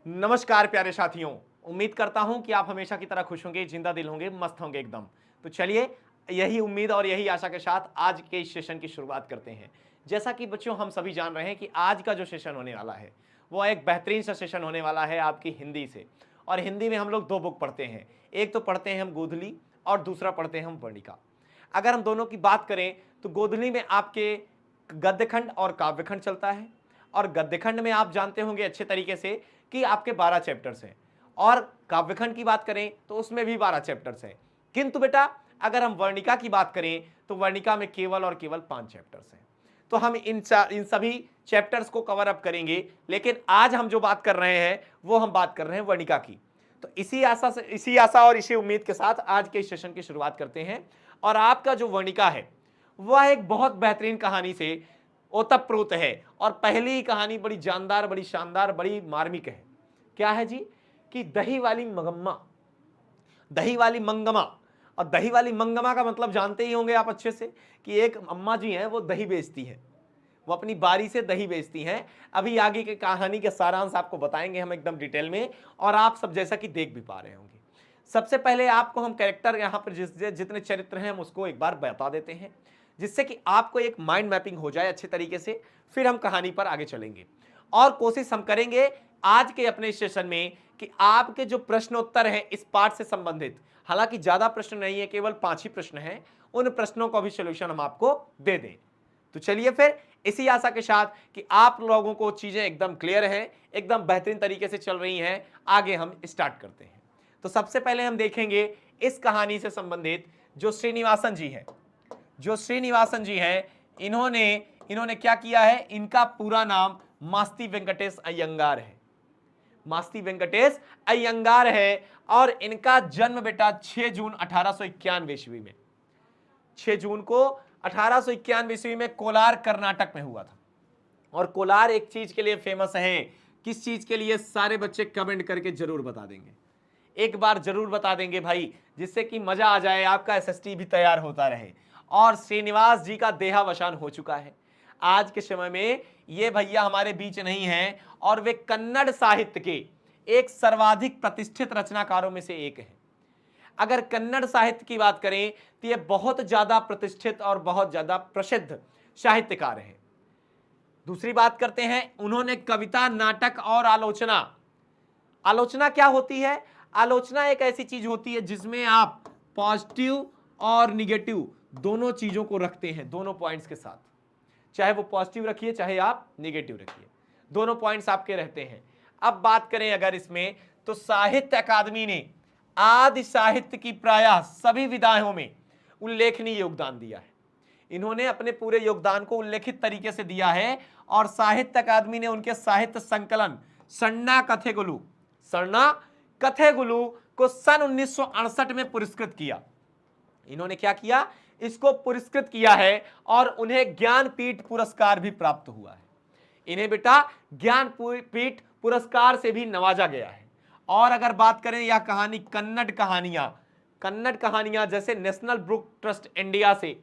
नमस्कार प्यारे साथियों। उम्मीद करता हूं कि आप हमेशा की तरह खुश होंगे, जिंदा दिल होंगे, मस्त होंगे एकदम। तो चलिए, यही उम्मीद और यही आशा के साथ आज के इस सेशन की शुरुआत करते हैं। जैसा कि बच्चों हम सभी जान रहे हैं कि आज का जो सेशन होने वाला है वो एक बेहतरीन सा सेशन होने वाला है आपकी हिंदी से। और हिंदी में हम लोग दो बुक पढ़ते हैं, एक तो पढ़ते हैं हम गोधली और दूसरा पढ़ते हैं हम वर्णिका। अगर हम दोनों की बात करें तो गोधली में आपके गद्यखंड और काव्यखंड चलता है, और गद्यखंड में आप जानते होंगे अच्छे तरीके से कि आपके 12 चैप्टर्स हैं, और काव्यखंड की बात करें तो उसमें भी 12 चैप्टर्स हैं। किंतु बेटा अगर हम वर्णिका की बात करें तो वर्णिका में केवल और केवल 5 चैप्टर्स हैं। तो हम इन सभी चैप्टर्स को कवर अप करेंगे, लेकिन आज हम जो बात कर रहे हैं वो हम बात कर रहे हैं वर्णिका की। तो इसी आशा और इसी उम्मीद के साथ आज के इस सेशन की शुरुआत करते हैं। और आपका जो वर्णिका है वह एक बहुत बेहतरीन कहानी से ओतप्रोत है, और पहली ही कहानी बड़ी जानदार, बड़ी शानदार, बड़ी मार्मिक है। क्या है जी? कि दही वाली मगम्मा, दही वाली मंगमा। और दही वाली मंगमा का मतलब जानते ही होंगे आप अच्छे से कि एक अम्मा जी हैं, वो दही बेचती हैं, वो अपनी बारी से दही बेचती हैं। अभी आगे की कहानी के सारांश आपको बताएंगे हम एकदम डिटेल में, और आप सब जैसा कि देख भी पा रहे होंगे। सबसे पहले आपको हम कैरेक्टर यहाँ पर जितने चरित्र हैं हम उसको एक बार बता देते हैं, जिससे कि आपको एक माइंड मैपिंग हो जाए अच्छे तरीके से। फिर हम कहानी पर आगे चलेंगे और कोशिश हम करेंगे आज के अपने सेशन में कि आपके जो प्रश्न उत्तर हैं इस पार्ट से संबंधित, हालांकि ज्यादा प्रश्न नहीं है, केवल 5 ही प्रश्न हैं, उन प्रश्नों का भी सोल्यूशन हम आपको दे दें। तो चलिए फिर इसी आशा के साथ कि आप लोगों को चीजें एकदम क्लियर हैं, एकदम बेहतरीन तरीके से चल रही हैं, आगे हम स्टार्ट करते हैं। तो सबसे पहले हम देखेंगे इस कहानी से संबंधित जो श्रीनिवासन जी हैं, जो श्रीनिवासन जी हैं, इन्होंने इन्होंने क्या किया है, इनका पूरा नाम मास्ती वेंकटेश अयंगार है। मास्ती वेंकटेश अयंगार है, और इनका जन्म बेटा 6 जून 1891 ईस्वी में, 6 जून को 1891 ईस्वी में कोलार कर्नाटक में हुआ था। और कोलार एक चीज के लिए फेमस है, किस चीज के लिए? सारे बच्चे कमेंट करके जरूर बता देंगे, एक बार जरूर बता देंगे भाई, जिससे कि मजा आ जाए, आपका एसएसटी भी तैयार होता रहे। और श्रीनिवास जी का देहावसान हो चुका है आज के समय में, ये भैया हमारे बीच नहीं हैं, और वे कन्नड़ साहित्य के एक सर्वाधिक प्रतिष्ठित रचनाकारों में से एक हैं। अगर कन्नड़ साहित्य की बात करें तो ये बहुत ज्यादा प्रतिष्ठित और बहुत ज्यादा प्रसिद्ध साहित्यकार हैं। दूसरी बात करते हैं, उन्होंने कविता, नाटक और आलोचना, आलोचना क्या होती है? आलोचना एक ऐसी चीज होती है जिसमें आप पॉजिटिव और निगेटिव दोनों चीजों को रखते हैं, दोनों पॉइंट्स के साथ, चाहे वो पॉजिटिव रखिए चाहे आप निगेटिव रखिए, दोनों पॉइंट्स आपके रहते हैं। अब बात करें अगर इसमें, तो साहित्य अकादमी ने आदि साहित्य की प्रायः सभी विधाओं में उल्लेखनीय योगदान दिया है। इन्होंने अपने पूरे योगदान को उल्लेखित तरीके से दिया है, और साहित्य अकादमी ने उनके साहित्य संकलन सन्ना कथेगुलु, सरना कथेगुलु को सन 1968 में पुरस्कृत किया। इन्होंने क्या किया? इसको पुरस्कृत किया है, और उन्हें ज्ञानपीठ पुरस्कार भी प्राप्त हुआ है। इन्हें बेटा ज्ञानपीठ पुरस्कार से भी नवाजा गया है। और अगर बात करें यह कहानी कन्नड़ कहानियां जैसे नेशनल बुक ट्रस्ट इंडिया से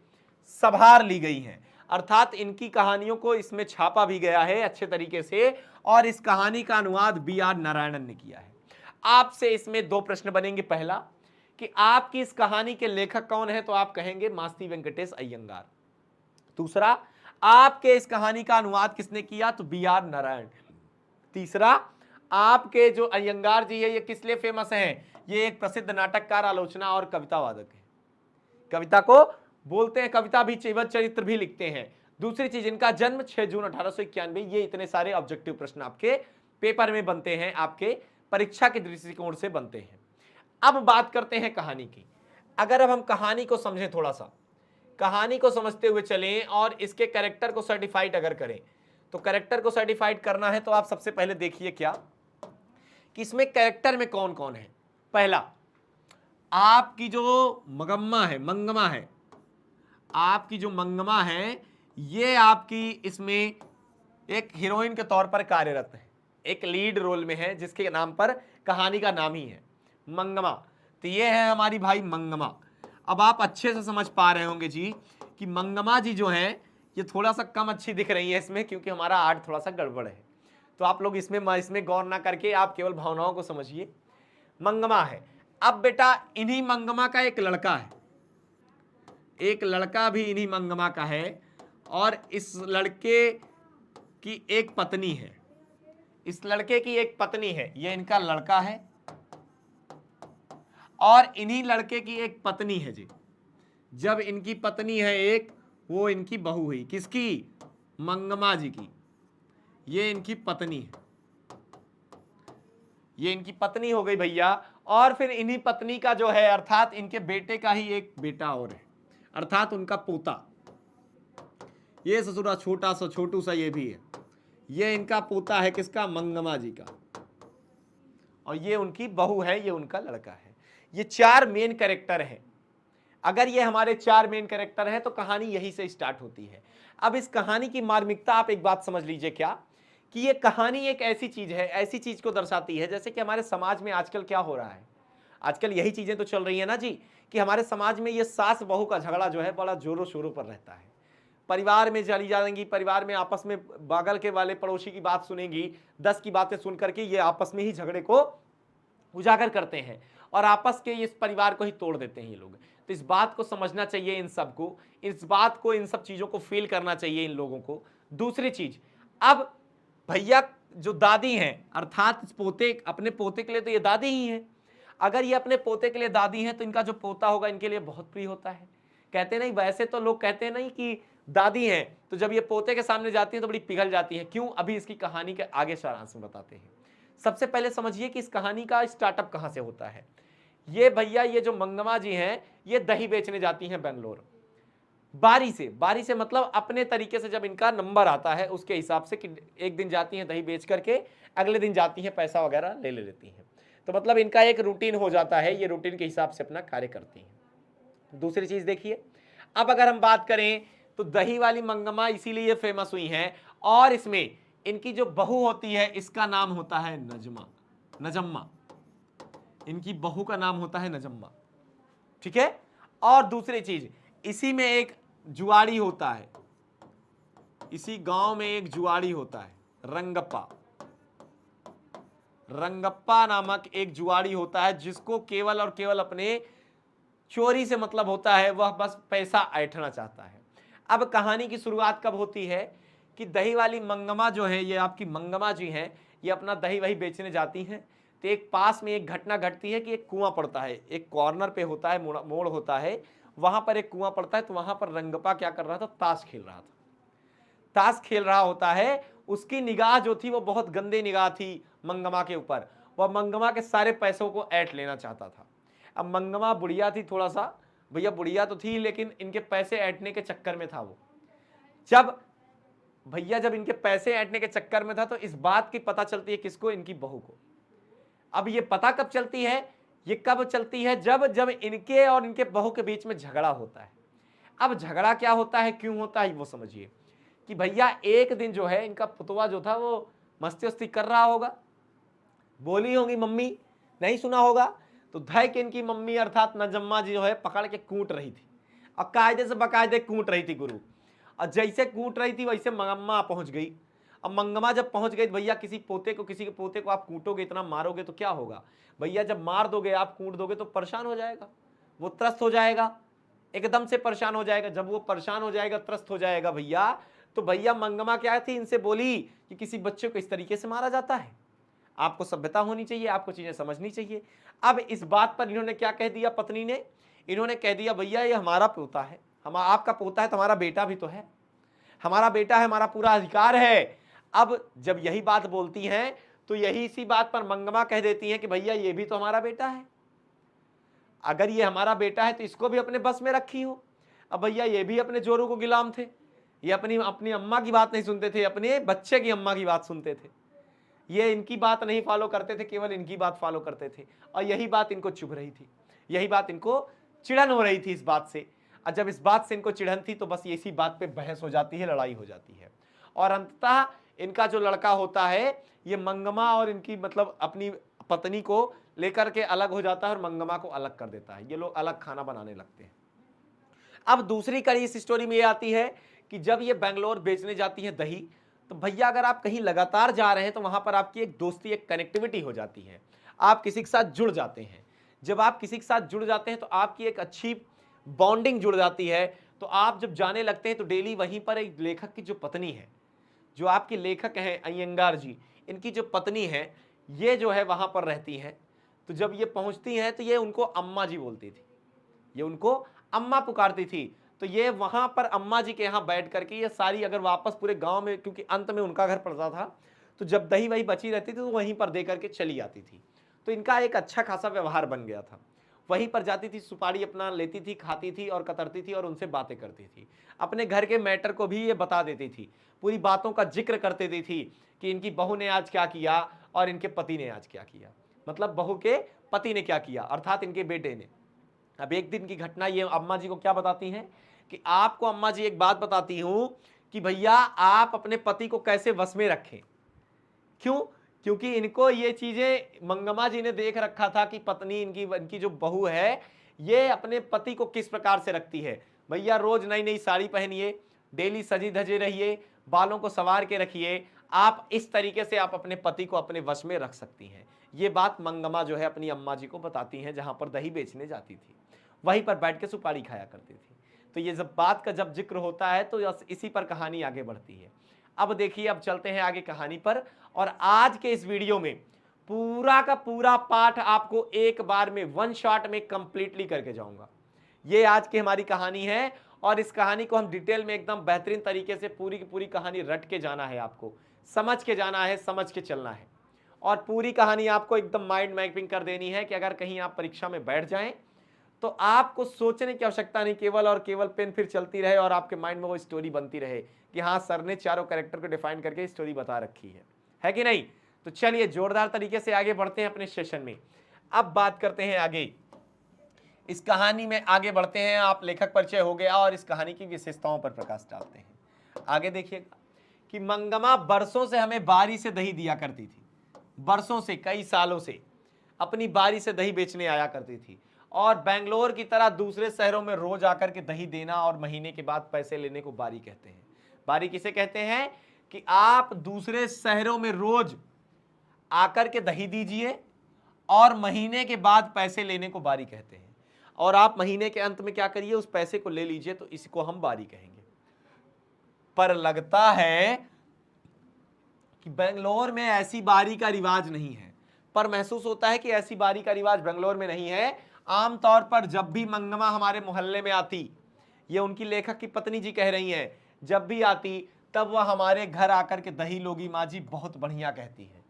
संभार ली गई हैं, अर्थात इनकी कहानियों को इसमें छापा भी गया है अच्छे तरीके से, और इस कहानी का अनुवाद बी.आर. नारायणन ने किया है। आपसे इसमें दो प्रश्न बनेंगे, पहला कि आपकी इस कहानी के लेखक कौन है, तो आप कहेंगे मास्ती वेंकटेश अयंगार। दूसरा, आपके इस कहानी का अनुवाद किसने किया, तो बी.आर. नारायण। तीसरा, आपके जो अयंगार जी है ये किस लिए फेमस हैं? ये एक प्रसिद्ध नाटककार, आलोचना और कविता वादक है, कविता को बोलते हैं, कविता भी, जीवन चरित्र भी लिखते हैं। दूसरी चीज, इनका जन्म 6 जून 1891। ये इतने सारे ऑब्जेक्टिव प्रश्न आपके पेपर में बनते हैं, आपके परीक्षा के दृष्टिकोण से बनते हैं। अब बात करते हैं कहानी की। अगर अब हम कहानी को समझें, थोड़ा सा कहानी को समझते हुए चलें और इसके कैरेक्टर को सर्टिफाइड अगर करें, तो कैरेक्टर को सर्टिफाइड करना है तो आप सबसे पहले देखिए क्या कि इसमें कैरेक्टर में कौन कौन है। पहला, आपकी जो मंगमा है, आपकी जो मंगमा है, ये आपकी इसमें एक हीरोइन के तौर पर कार्यरत है, एक लीड रोल में है, जिसके नाम पर कहानी का नाम ही है मंगमा। तो ये है हमारी भाई मंगमा। अब आप अच्छे से समझ पा रहे होंगे जी कि मंगमा जी जो है ये थोड़ा सा कम अच्छी दिख रही है इसमें, क्योंकि हमारा आर्ट थोड़ा सा गड़बड़ है। तो आप लोग इसमें गौर ना करके आप केवल भावनाओं को समझिए। मंगमा है। अब बेटा इन्हीं मंगमा का एक लड़का है, एक लड़का भी इन्हीं मंगमा का है, और इस लड़के की एक पत्नी है, इस लड़के की एक पत्नी है, ये इनका लड़का है और इन्हीं लड़के की एक पत्नी है जी। जब इनकी पत्नी है एक, वो इनकी बहू हुई, किसकी? मंगमा जी की। ये इनकी पत्नी है, ये इनकी पत्नी हो गई भैया। और फिर इन्हीं पत्नी का जो है अर्थात इनके बेटे का ही एक बेटा और है, अर्थात उनका पोता। ये ससुरा छोटा सा छोटू सा ये भी है, ये इनका पोता है, किसका? मंगमा जी का। और ये उनकी बहू है, ये उनका लड़का है। ये 4 मेन कैरेक्टर हैं। अगर ये हमारे 4 मेन कैरेक्टर हैं तो कहानी यहीं से स्टार्ट होती है। अब इस कहानी की मार्मिकता आप एक बात समझ लीजिए, क्या कि ये कहानी एक ऐसी चीज है, ऐसी चीज को दर्शाती है, जैसे कि हमारे समाज में आजकल क्या हो रहा है। आजकल यही चीजें तो चल रही है ना जी, कि हमारे समाज में ये सास बहू का झगड़ा जो है बड़ा जोरों शोरों पर रहता है। परिवार में चली जाएंगी, परिवार में आपस में बगल के वाले पड़ोसी की बात सुनेंगी, 10 की बातें सुन करके ये आपस में ही झगड़े को उजागर करते हैं और आपस के इस परिवार को ही तोड़ देते हैं ये लोग। तो इस बात को समझना चाहिए इन सबको, इस बात को, इन सब चीजों को फील करना चाहिए इन लोगों को। दूसरी चीज, अब भैया जो दादी हैं अर्थात पोते, अपने पोते के लिए तो ये दादी ही है। अगर ये अपने पोते के लिए दादी हैं तो इनका जो पोता होगा इनके लिए बहुत प्रिय होता है। कहते नहीं, वैसे तो लोग कहते नहीं कि दादी हैं तो जब ये पोते के सामने जाती है तो बड़ी पिघल जाती है। क्यों? अभी इसकी कहानी के आगे सारांश में बताते हैं। सबसे पहले समझिए कि इस कहानी का स्टार्टअप कहां से होता है। ये भैया, ये जो मंगमा जी हैं, ये दही बेचने जाती हैं बेंगलोर। बारी से मतलब अपने तरीके से जब इनका नंबर आता है उसके हिसाब से कि एक दिन जाती हैं दही बेच करके, अगले दिन जाती हैं पैसा वगैरह ले लेती हैं। तो मतलब इनका एक रूटीन हो जाता है, ये रूटीन के हिसाब से अपना कार्य करती हैं। दूसरी चीज देखिए, अब अगर हम बात करें तो दही वाली मंगमा इसीलिए फेमस हुई हैं, और इसमें इनकी जो बहू होती है इसका नाम होता है नजम्मा। इनकी बहू का नाम होता है नजम्मा, ठीक है। और दूसरी चीज, इसी में एक जुआड़ी होता है, इसी गांव में एक जुआड़ी होता है, रंगप्पा नामक एक जुआड़ी होता है, जिसको केवल और केवल अपने चोरी से मतलब होता है, वह बस पैसा ऐंठना चाहता है। अब कहानी की शुरुआत कब होती है कि दही वाली मंगमा जो है, ये आपकी मंगमा जी हैं, ये अपना दही वही बेचने जाती हैं। तो एक पास में एक घटना घटती है कि एक कुआं पड़ता है, एक कॉर्नर पे होता है, मोड़ होता है, वहां पर एक कुआं पड़ता है। तो वहां पर रंगप्पा क्या कर रहा था? ताश खेल रहा था। ताश खेल रहा होता है, उसकी निगाह जो थी वो बहुत गंदी निगाह थी मंगमा के ऊपर। वह मंगमा के सारे पैसों को ऐंठ लेना चाहता था। अब मंगमा बुढ़िया थी थोड़ा सा, भैया बुढ़िया तो थी, लेकिन इनके पैसे ऐंठने के चक्कर में था वो। जब इनके पैसे ऐंठने के चक्कर में था तो इस बात की पता चलती है किसको? इनकी बहू को। अब ये पता कब चलती है? ये कब चलती है? जब इनके और इनके बहू के बीच में झगड़ा होता है। अब झगड़ा क्या होता है, क्यों होता है, वो समझिए कि भैया एक दिन जो है इनका पुतवा जो था वो मस्ती वस्ती कर रहा होगा, बोली होगी मम्मी, नहीं सुना होगा, तो धय के इनकी मम्मी अर्थात नजम्मा जी जो है पकड़ के कूट रही थी, और कायदे से बकायदे कूट रही थी गुरु। और जैसे कूट रही थी वैसे मंगम्मा पहुंच गई। अब मंगमा जब पहुंच गई, भैया किसी के पोते को आप कूटोगे, इतना मारोगे तो क्या होगा भैया? जब मार दोगे, आप कूट दोगे तो परेशान हो जाएगा, वो त्रस्त हो जाएगा, एकदम से परेशान हो जाएगा। जब वो परेशान हो जाएगा, त्रस्त हो जाएगा भैया, तो भैया मंगमा क्या थी, इनसे बोली कि किसी बच्चे को इस तरीके से मारा जाता है, आपको सभ्यता होनी चाहिए, आपको चीजें समझनी चाहिए। अब इस बात पर इन्होंने क्या कह दिया, पत्नी ने, इन्होंने कह दिया भैया ये हमारा पोता है, हम आपका पोता है तो हमारा बेटा भी तो है, हमारा बेटा है, हमारा पूरा अधिकार है। अब जब यही बात बोलती हैं तो यही इसी बात पर मंगमा कह देती हैं कि भैया ये भी तो हमारा बेटा है, अगर ये हमारा बेटा है तो इसको भी अपने बस में रखी हो। अब भैया ये भी अपने जोरू को गुलाम थे, ये अपनी अपनी अम्मा की बात नहीं सुनते थे, अपने बच्चे की अम्मा की बात सुनते थे। ये इनकी बात नहीं फॉलो करते थे, केवल इनकी बात फॉलो करते थे। और यही बात इनको चुभ रही थी, यही बात इनको चिढ़न हो रही थी इस बात से। और जब इस बात से इनको चिढ़न थी तो बस इसी बात पे बहस हो जाती है, लड़ाई हो जाती है। और अंततः इनका जो लड़का होता है ये मंगमा और इनकी मतलब अपनी पत्नी को लेकर के अलग हो जाता है और मंगमा को अलग कर देता है। ये लोग अलग खाना बनाने लगते हैं। अब दूसरी कड़ी इस स्टोरी में ये आती है कि जब ये बेंगलोर बेचने जाती है दही, तो भैया अगर आप कहीं लगातार जा रहे हैं तो वहां पर आपकी एक दोस्ती, एक कनेक्टिविटी हो जाती है, आप किसी के साथ जुड़ जाते हैं। जब आप किसी के साथ जुड़ जाते हैं तो आपकी एक अच्छी बॉन्डिंग जुड़ जाती है। तो आप जब जाने लगते हैं तो डेली वहीं पर एक लेखक की जो पत्नी है, जो आपके लेखक हैं अयंगार जी, इनकी जो पत्नी है, ये जो है वहां पर रहती हैं। तो जब ये पहुंचती हैं तो ये उनको अम्मा जी बोलती थी, ये उनको अम्मा पुकारती थी। तो ये वहां पर अम्मा जी के यहाँ बैठ करके ये सारी, अगर वापस पूरे गांव में, क्योंकि अंत में उनका घर पड़ता था, तो जब दही वही बची रहती थी तो वहीं पर दे करके चली आती थी। तो इनका एक अच्छा खासा व्यवहार बन गया था। वहीं पर जाती थी, सुपारी अपना लेती थी, खाती थी और कतरती थी और उनसे बातें करती थी। अपने घर के मैटर को भी ये बता देती थी, पूरी बातों का जिक्र कर देती थी कि इनकी बहू ने आज क्या किया और इनके पति ने आज क्या किया, मतलब बहू के पति ने क्या किया, अर्थात इनके बेटे ने। अब एक दिन की घटना ये अम्मा जी को क्या बताती हैं कि आपको अम्मा जी एक बात बताती हूं कि भैया आप अपने पति को कैसे वश में रखें। क्यों? क्योंकि इनको ये चीजें मंगम्मा जी ने देख रखा था कि पत्नी इनकी इनकी जो बहू है ये अपने पति को किस प्रकार से रखती है। भैया रोज नई नई साड़ी पहनिए, डेली सजी धजे रहिए, बालों को संवार के रखिए, आप इस तरीके से आप अपने पति को अपने वश में रख सकती हैं। ये बात मंगम्मा जो है अपनी अम्मा जी को बताती हैं, जहां पर दही बेचने जाती थी, वहीं पर बैठ के सुपारी खाया करती थी। तो ये जब बात का जब जिक्र होता है तो इसी पर कहानी आगे बढ़ती है। अब देखिए, अब चलते हैं आगे कहानी पर, और आज के इस वीडियो में पूरा का पूरा पाठ आपको एक बार में, वन शॉट में कंप्लीटली करके जाऊंगा। ये आज की हमारी कहानी है और इस कहानी को हम डिटेल में एकदम बेहतरीन तरीके से पूरी की पूरी कहानी रट के जाना है, आपको समझ के जाना है, समझ के चलना है। और पूरी कहानी आपको एकदम माइंड मैपिंग कर देनी है कि अगर कहीं आप परीक्षा में बैठ जाएं तो आपको सोचने की आवश्यकता नहीं, केवल और केवल पेन फिर चलती रहे और आपके माइंड में वो स्टोरी बनती रहे कि हाँ सर ने चारों कैरेक्टर को डिफाइन करके स्टोरी बता रखी है कि नहीं। तो चलिए जोरदार तरीके से आगे बढ़ते हैं अपने सेशन में। अब बात करते हैं आगे, इस कहानी में आगे बढ़ते हैं। आप लेखक परिचय हो गया और इस कहानी की विशेषताओं पर प्रकाश डालते हैं। आगे देखिएगा कि मंगम्मा बरसों से हमें बारी से दही दिया करती थी, बरसों से, कई सालों से अपनी बारी से दही बेचने आया करती थी, और बेंगलोर की तरह दूसरे शहरों में रोज आकर के दही देना और महीने के बाद पैसे लेने को बारी कहते हैं। बारी किसे कहते हैं कि आप दूसरे शहरों में रोज आकर के दही दीजिए और महीने के बाद पैसे लेने को बारी कहते हैं, और आप महीने के अंत में क्या करिए, उस पैसे को ले लीजिए, तो इसको हम बारी कहेंगे। पर लगता है कि बेंगलोर में ऐसी बारी का रिवाज नहीं है, पर महसूस होता है कि ऐसी बारी का रिवाज बेंगलोर में नहीं है। आमतौर पर जब भी मंगम्मा हमारे मोहल्ले में आती, ये उनकी लेखक की पत्नी जी कह रही हैं, जब भी आती तब वह हमारे घर आकर के दही लोगी माँ जी बहुत बढ़िया कहती है।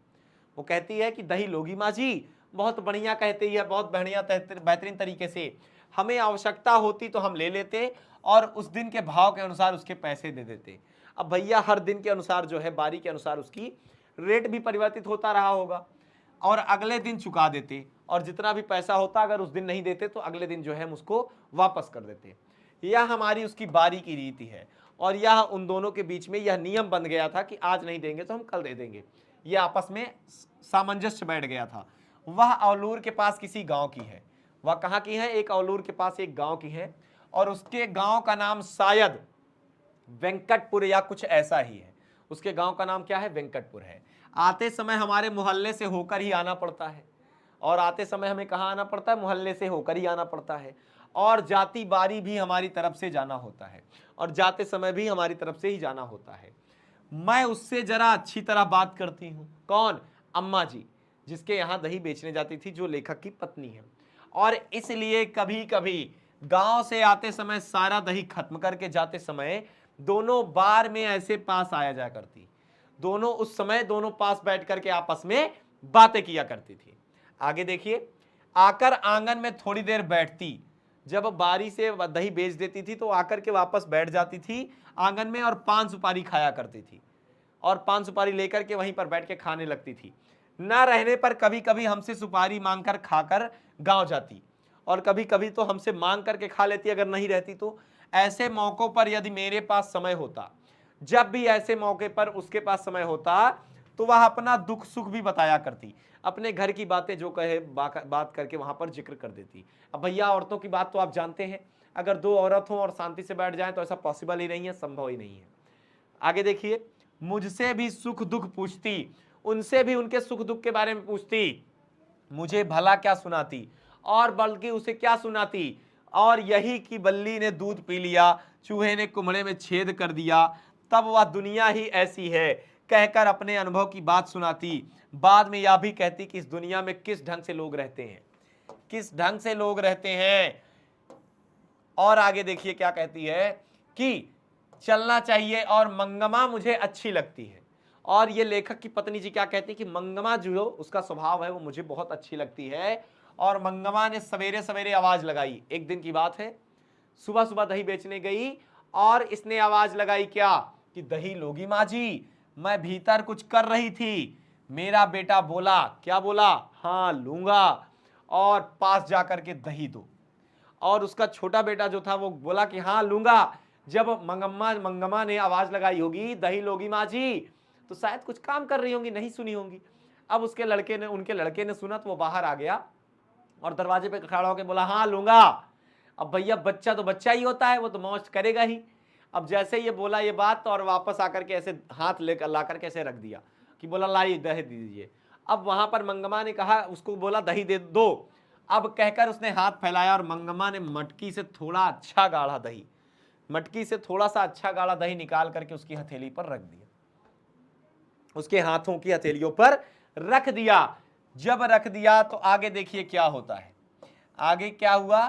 वो कहती है कि दही लोगी माँ जी बहुत बढ़िया कहती है, बहुत बढ़िया बेहतरीन तरीके से, हमें आवश्यकता होती तो हम ले लेते और उस दिन के भाव के अनुसार उसके पैसे दे देते। अब भैया हर दिन के अनुसार जो है, बारी के अनुसार उसकी रेट भी परिवर्तित होता रहा होगा, और अगले दिन चुका देते, और जितना भी पैसा होता अगर उस दिन नहीं देते तो अगले दिन जो है हम उसको वापस कर देते। यह हमारी उसकी बारी की रीति है, और यह उन दोनों के बीच में यह नियम बन गया था कि आज नहीं देंगे तो हम कल दे देंगे। यह आपस में सामंजस्य बैठ गया था। वह औलूर के पास किसी गांव की है। वह कहाँ की है? एक औलूर के पास एक गांव की है, और उसके गांव का नाम शायद वेंकटपुर या कुछ ऐसा ही है। उसके गांव का नाम क्या है? वेंकटपुर है। आते समय हमारे मोहल्ले से होकर ही आना पड़ता है, और आते समय हमें कहाँ आना पड़ता है? मोहल्ले से होकर ही आना पड़ता है, और जाती बारी भी हमारी तरफ से जाना होता है, और जाते समय भी हमारी तरफ से ही जाना होता है। मैं उससे जरा अच्छी तरह बात करती हूँ। कौन? अम्मा जी, जिसके यहाँ दही बेचने जाती थी, जो लेखक की पत्नी है, और इसलिए कभी कभी गांव से आते समय सारा दही खत्म करके जाते समय दोनों बार में ऐसे पास आया जाया करती। दोनों उस समय दोनों पास बैठ करके आपस में बातें किया करती थी। आगे देखिए, आकर आंगन में थोड़ी देर बैठती। जब बारी से दही बेच देती थी तो आकर के वापस बैठ जाती थी आंगन में, और पान सुपारी खाया करती थी, और पान सुपारी लेकर के वहीं पर बैठ के खाने लगती थी। ना रहने पर कभी कभी हमसे सुपारी मांगकर खाकर गांव जाती, और कभी कभी तो हमसे मांग करके खा लेती अगर नहीं रहती तो। ऐसे मौकों पर यदि मेरे पास समय होता, जब भी ऐसे मौके पर उसके पास समय होता, तो वह अपना दुख सुख भी बताया करती, अपने घर की बातें जो कहे बात करके वहां पर जिक्र कर देती। अब भैया औरतों की बात तो आप जानते हैं, अगर दो औरत हो और शांति से बैठ जाए तो ऐसा पॉसिबल ही नहीं है, संभव ही नहीं है। आगे देखिए, मुझसे भी सुख दुख पूछती, उनसे भी उनके सुख दुख के बारे में पूछती, मुझे भला क्या सुनाती, और बल्कि उसे क्या सुनाती, और यही कि बल्ली ने दूध पी लिया, चूहे ने कुम्हड़े में छेद कर दिया, तब वह दुनिया ही ऐसी है, कहकर अपने अनुभव की बात सुनाती। बाद में यह भी कहती कि इस दुनिया में किस ढंग से लोग रहते हैं, किस ढंग से लोग रहते हैं। और आगे देखिए क्या कहती है कि चलना चाहिए और मंगमा मुझे अच्छी लगती है। और ये लेखक की पत्नी जी क्या कहती है कि मंगमा जो उसका स्वभाव है वो मुझे बहुत अच्छी लगती है। और मंगमा ने सवेरे सवेरे आवाज लगाई, एक दिन की बात है, सुबह सुबह दही बेचने गई और इसने आवाज लगाई क्या कि दही लोगी माँ जी। मैं भीतर कुछ कर रही थी, मेरा बेटा बोला, क्या बोला, हाँ लूंगा, और पास जाकर के दही दो। और उसका छोटा बेटा जो था वो बोला कि हाँ लूंगा। जब मंगम्मा ने आवाज लगाई होगी दही लोगी माँ जी, तो शायद कुछ काम कर रही होंगी, नहीं सुनी होंगी। अब उनके लड़के ने सुना तो वो बाहर आ गया और दरवाजे पे खड़ा होकर बोला हाँ लूंगा। अब भैया बच्चा तो बच्चा ही होता है, वो तो मौज करेगा ही। अब जैसे ये बोला ये बात, और वापस आकर के ऐसे हाथ लेकर ला करके ऐसे रख दिया कि बोला लाइए दही दीजिए। अब वहां पर मंगमा ने कहा, उसको बोला दही दे दो। अब कहकर उसने हाथ फैलाया और मंगमा ने मटकी से थोड़ा अच्छा गाढ़ा दही, मटकी से थोड़ा सा अच्छा गाढ़ा दही निकाल करके उसकी हथेली पर रख दिया, उसके हाथों की हथेलियों पर रख दिया। जब रख दिया तो आगे देखिए क्या होता है, आगे क्या हुआ,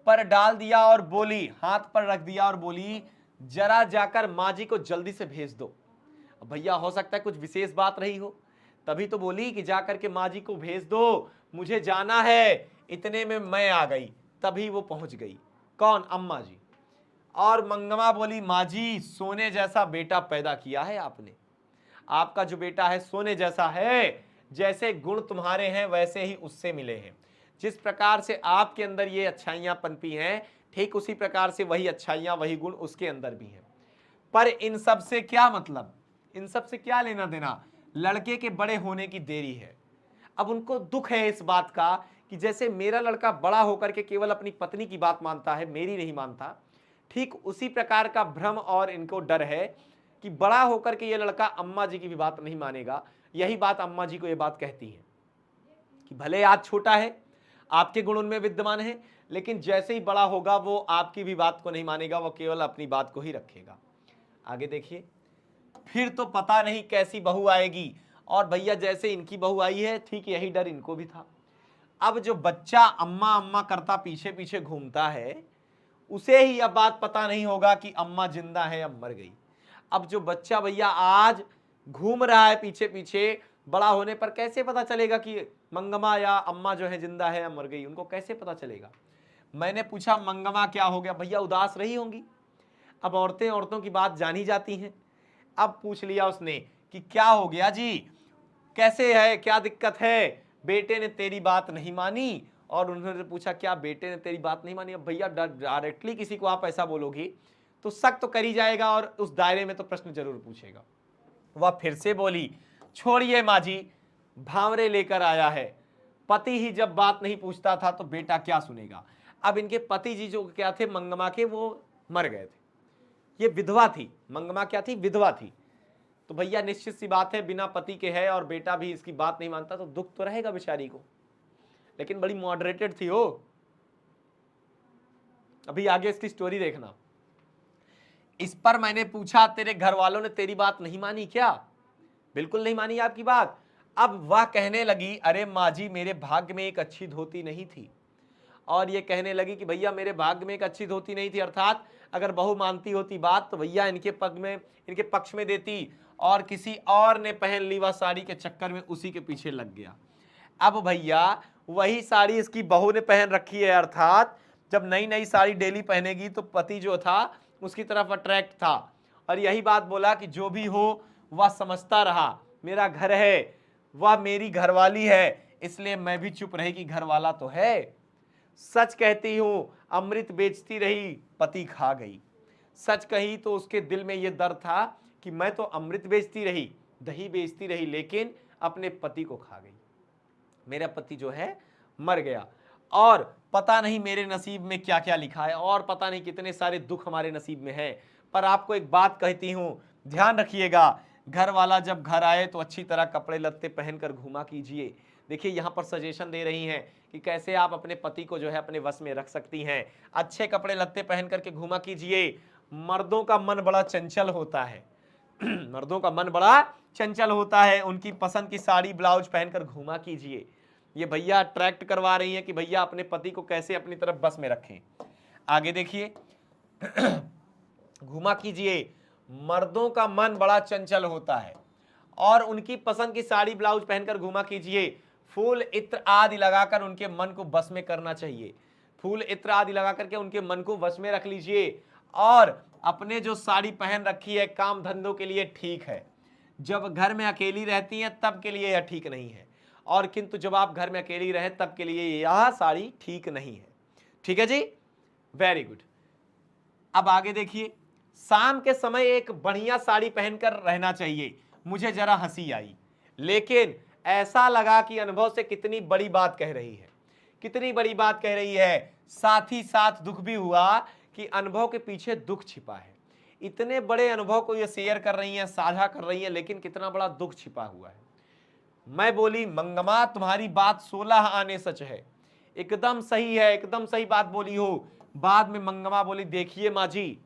पर डाल दिया और बोली, हाथ पर रख दिया और बोली जरा जाकर माँ जी को जल्दी से भेज दो। भैया हो सकता है कुछ विशेष बात रही हो, तभी तो बोली कि जाकर के माँ जी को भेज दो, मुझे जाना है। इतने में मैं आ गई, तभी वो पहुंच गई। कौन, अम्मा जी। और मंगमा बोली माँ जी सोने जैसा बेटा पैदा किया है आपने, आपका जो बेटा है सोने जैसा है, जैसे गुण तुम्हारे हैं वैसे ही उससे मिले हैं। जिस प्रकार से आपके अंदर ये अच्छाइयां पनपी हैं, ठीक उसी प्रकार से वही अच्छाइयां वही गुण उसके अंदर भी हैं। पर इन सब से क्या मतलब, इन सब से क्या लेना देना, लड़के के बड़े होने की देरी है। अब उनको दुख है इस बात का कि जैसे मेरा लड़का बड़ा होकर के केवल अपनी पत्नी की बात मानता है, मेरी नहीं मानता, ठीक उसी प्रकार का भ्रम और इनको डर है कि बड़ा होकर के ये लड़का अम्मा जी की भी बात नहीं मानेगा। यही बात अम्मा जी को ये बात कहती है कि भले आज छोटा है, आपके गुण उनमें विद्यमान है, लेकिन जैसे ही बड़ा होगा वो आपकी भी बात को नहीं मानेगा, वो केवल अपनी बात को ही रखेगा। आगे देखिए, फिर तो पता नहीं कैसी बहू आएगी। और भैया जैसे इनकी बहू आई है ठीक यही डर इनको भी था। अब जो बच्चा अम्मा अम्मा करता पीछे पीछे घूमता है, उसे ही अब बात पता नहीं होगा कि अम्मा जिंदा है या मर गई। अब जो बच्चा भैया आज घूम रहा है पीछे पीछे, बड़ा होने पर कैसे पता चलेगा कि मंगमा या अम्मा जो है जिंदा है या मर गई, उनको कैसे पता चलेगा। मैंने पूछा मंगमा क्या हो गया, भैया उदास रही होंगी। अब औरतें औरतों की बात जानी जाती हैं। अब पूछ लिया उसने कि क्या हो गया जी, कैसे है, क्या दिक्कत है, बेटे ने तेरी बात नहीं मानी। और उन्होंने पूछा क्या बेटे ने तेरी बात नहीं मानी। अब भैया डायरेक्टली किसी को आप ऐसा बोलोगी तो शक तो करी जाएगा और उस दायरे में तो प्रश्न जरूर पूछेगा। वह फिर से बोली छोड़िए माँ जी, भांवरे लेकर आया है, पति ही जब बात नहीं पूछता था तो बेटा क्या सुनेगा। अब इनके पति जी जो क्या थे मंगमा के, वो मर गए थे, ये विधवा थी, मंगमा क्या थी, विधवा थी। तो भैया निश्चित सी बात है बिना पति के है और बेटा भी इसकी बात नहीं मानता तो दुख तो रहेगा बेचारी को, लेकिन बड़ी मॉडरेटेड थी वो। अभी आगे इसकी स्टोरी देखना। इस पर मैंने पूछा तेरे घर वालों ने तेरी बात नहीं मानी क्या, बिल्कुल नहीं मानी आपकी बात। अब वह कहने लगी अरे माँ जी मेरे भाग्य में एक अच्छी धोती नहीं थी। और ये कहने लगी कि भैया मेरे भाग्य में एक अच्छी धोती नहीं थी, अर्थात अगर बहू मानती होती बात तो भैया इनके पक्ष में देती, और किसी और ने पहन ली वह साड़ी के चक्कर में उसी के पीछे लग गया। अब भैया वही साड़ी इसकी बहू ने पहन रखी है, अर्थात जब नई नई साड़ी डेली पहनेगी तो पति जो था उसकी तरफ अट्रैक्ट था। और यही बात बोला कि जो भी हो वह समझता रहा मेरा घर है, वह मेरी घरवाली है, इसलिए मैं भी चुप रही कि घरवाला तो है। सच कहती हूं अमृत बेचती रही पति खा गई। सच कही तो उसके दिल में यह दर्द था कि मैं तो अमृत बेचती रही, दही बेचती रही, लेकिन अपने पति को खा गई, मेरा पति जो है मर गया। और पता नहीं मेरे नसीब में क्या क्या लिखा है, और पता नहीं कितने सारे दुख हमारे नसीब में है। पर आपको एक बात कहती हूं, ध्यान रखिएगा, घर वाला जब घर आए तो अच्छी तरह कपड़े लत्ते पहनकर घुमा कीजिए। देखिए यहाँ पर सजेशन दे रही हैं कि कैसे आप अपने पति को जो है अपने वश में रख सकती हैं। अच्छे कपड़े लत्ते पहन करके घुमा कीजिए। मर्दों का मन बड़ा चंचल होता है मर्दों का मन बड़ा चंचल होता है, उनकी पसंद की साड़ी ब्लाउज पहनकर घुमा कीजिए। ये भैया अट्रैक्ट करवा रही हैं कि भैया अपने पति को कैसे अपनी तरफ बस में रखें। आगे देखिए घुमा कीजिए। मर्दों का मन बड़ा चंचल होता है और उनकी पसंद की साड़ी ब्लाउज पहनकर घुमा कीजिए। फूल इत्र आदि लगाकर उनके मन को बस में करना चाहिए। फूल इत्र आदि लगा करके उनके मन को वश में रख लीजिए। और अपने जो साड़ी पहन रखी है काम धंधों के लिए ठीक है, जब घर में अकेली रहती हैं तब के लिए यह ठीक नहीं है, और किंतु जब आप घर में अकेली रहें तब के लिए यह साड़ी ठीक नहीं है। ठीक है जी, वेरी गुड। अब आगे देखिए, शाम के समय एक बढ़िया साड़ी पहनकर रहना चाहिए। मुझे जरा हंसी आई, लेकिन ऐसा लगा कि अनुभव से कितनी बड़ी बात कह रही है, कितनी बड़ी बात कह रही है। साथ ही साथ दुख भी हुआ कि अनुभव के पीछे दुख छिपा है। इतने बड़े अनुभव को ये शेयर कर रही हैं, साझा कर रही हैं, लेकिन कितना बड़ा दुख छिपा हुआ है। मैं बोली, मंगमा तुम्हारी बात 16 आने सच है, एकदम सही है, एकदम सही बात बोली हो। बाद में मंगमा बोली, देखिए माँ जी,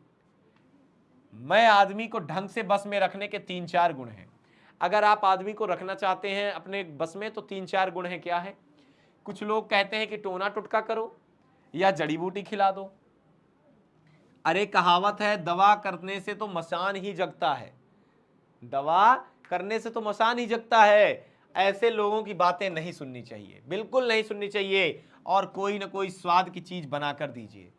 मैं आदमी को ढंग से बस में रखने के 3-4 गुण हैं। अगर आप आदमी को रखना चाहते हैं अपने बस में तो 3-4 गुण हैं। क्या है? कुछ लोग कहते हैं कि टोना टुटका करो या जड़ी बूटी खिला दो। अरे कहावत है, दवा करने से तो मसान ही जगता है, दवा करने से तो मसान ही जगता है। ऐसे लोगों की बातें नहीं सुननी चाहिए, बिल्कुल नहीं सुननी चाहिए। और कोई ना कोई स्वाद की चीज बनाकर दीजिए।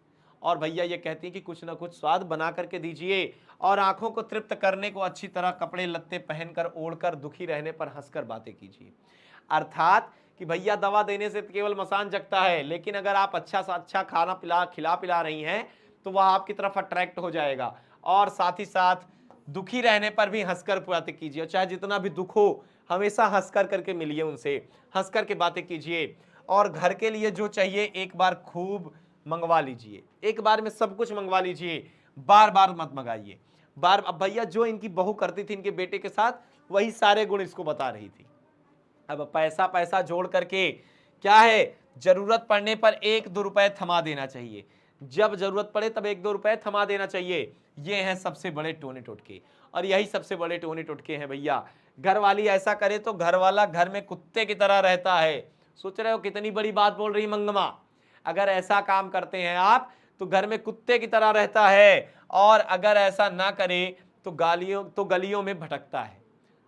और भैया ये कहती है कि कुछ ना कुछ स्वाद बना करके दीजिए, और आंखों को तृप्त करने को अच्छी तरह कपड़े लत्ते पहनकर ओढ़कर दुखी रहने पर हंसकर बातें कीजिए। अर्थात कि भैया दवा देने से केवल मसान जगता है, लेकिन अगर आप अच्छा सा अच्छा खाना खिला पिला रही हैं तो वह आपकी तरफ अट्रैक्ट हो जाएगा। और साथ ही साथ दुखी रहने पर भी हंसकर बातें कीजिए, चाहे जितना भी दुख हो हमेशा हंसकर करके मिलिए उनसे, हंसकर के बातें कीजिए। और घर के लिए जो चाहिए एक बार खूब मंगवा लीजिए, एक बार में सब कुछ मंगवा लीजिए, बार बार मत मंगाइए। अब भैया जो इनकी बहू करती थी इनके बेटे के साथ, वही सारे गुण इसको बता रही थी। अब पैसा पैसा जोड़ करके क्या है, जरूरत पड़ने पर 1-2 रुपए थमा देना चाहिए, जब जरूरत पड़े तब 1-2 रुपए थमा देना चाहिए। ये हैं सबसे बड़े टोने टोटके, और यही सबसे बड़े टोने टोटके हैं भैया। घर वाली ऐसा करे तो घर वाला घर में कुत्ते की तरह रहता है। सोच रहे हो कितनी बड़ी बात बोल रही मंगमा? अगर ऐसा काम करते हैं आप तो घर में कुत्ते की तरह रहता है, और अगर ऐसा ना करे तो गलियों में भटकता है।